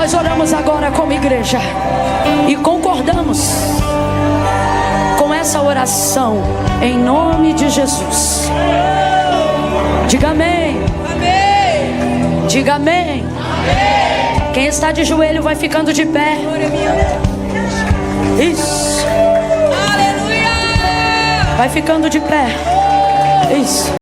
Nós oramos agora como igreja e concordamos com essa oração em nome de Jesus. Diga amém. Amém. Diga amém. Amém. Quem está de joelho vai ficando de pé. Isso. Aleluia. Vai ficando de pé. Isso.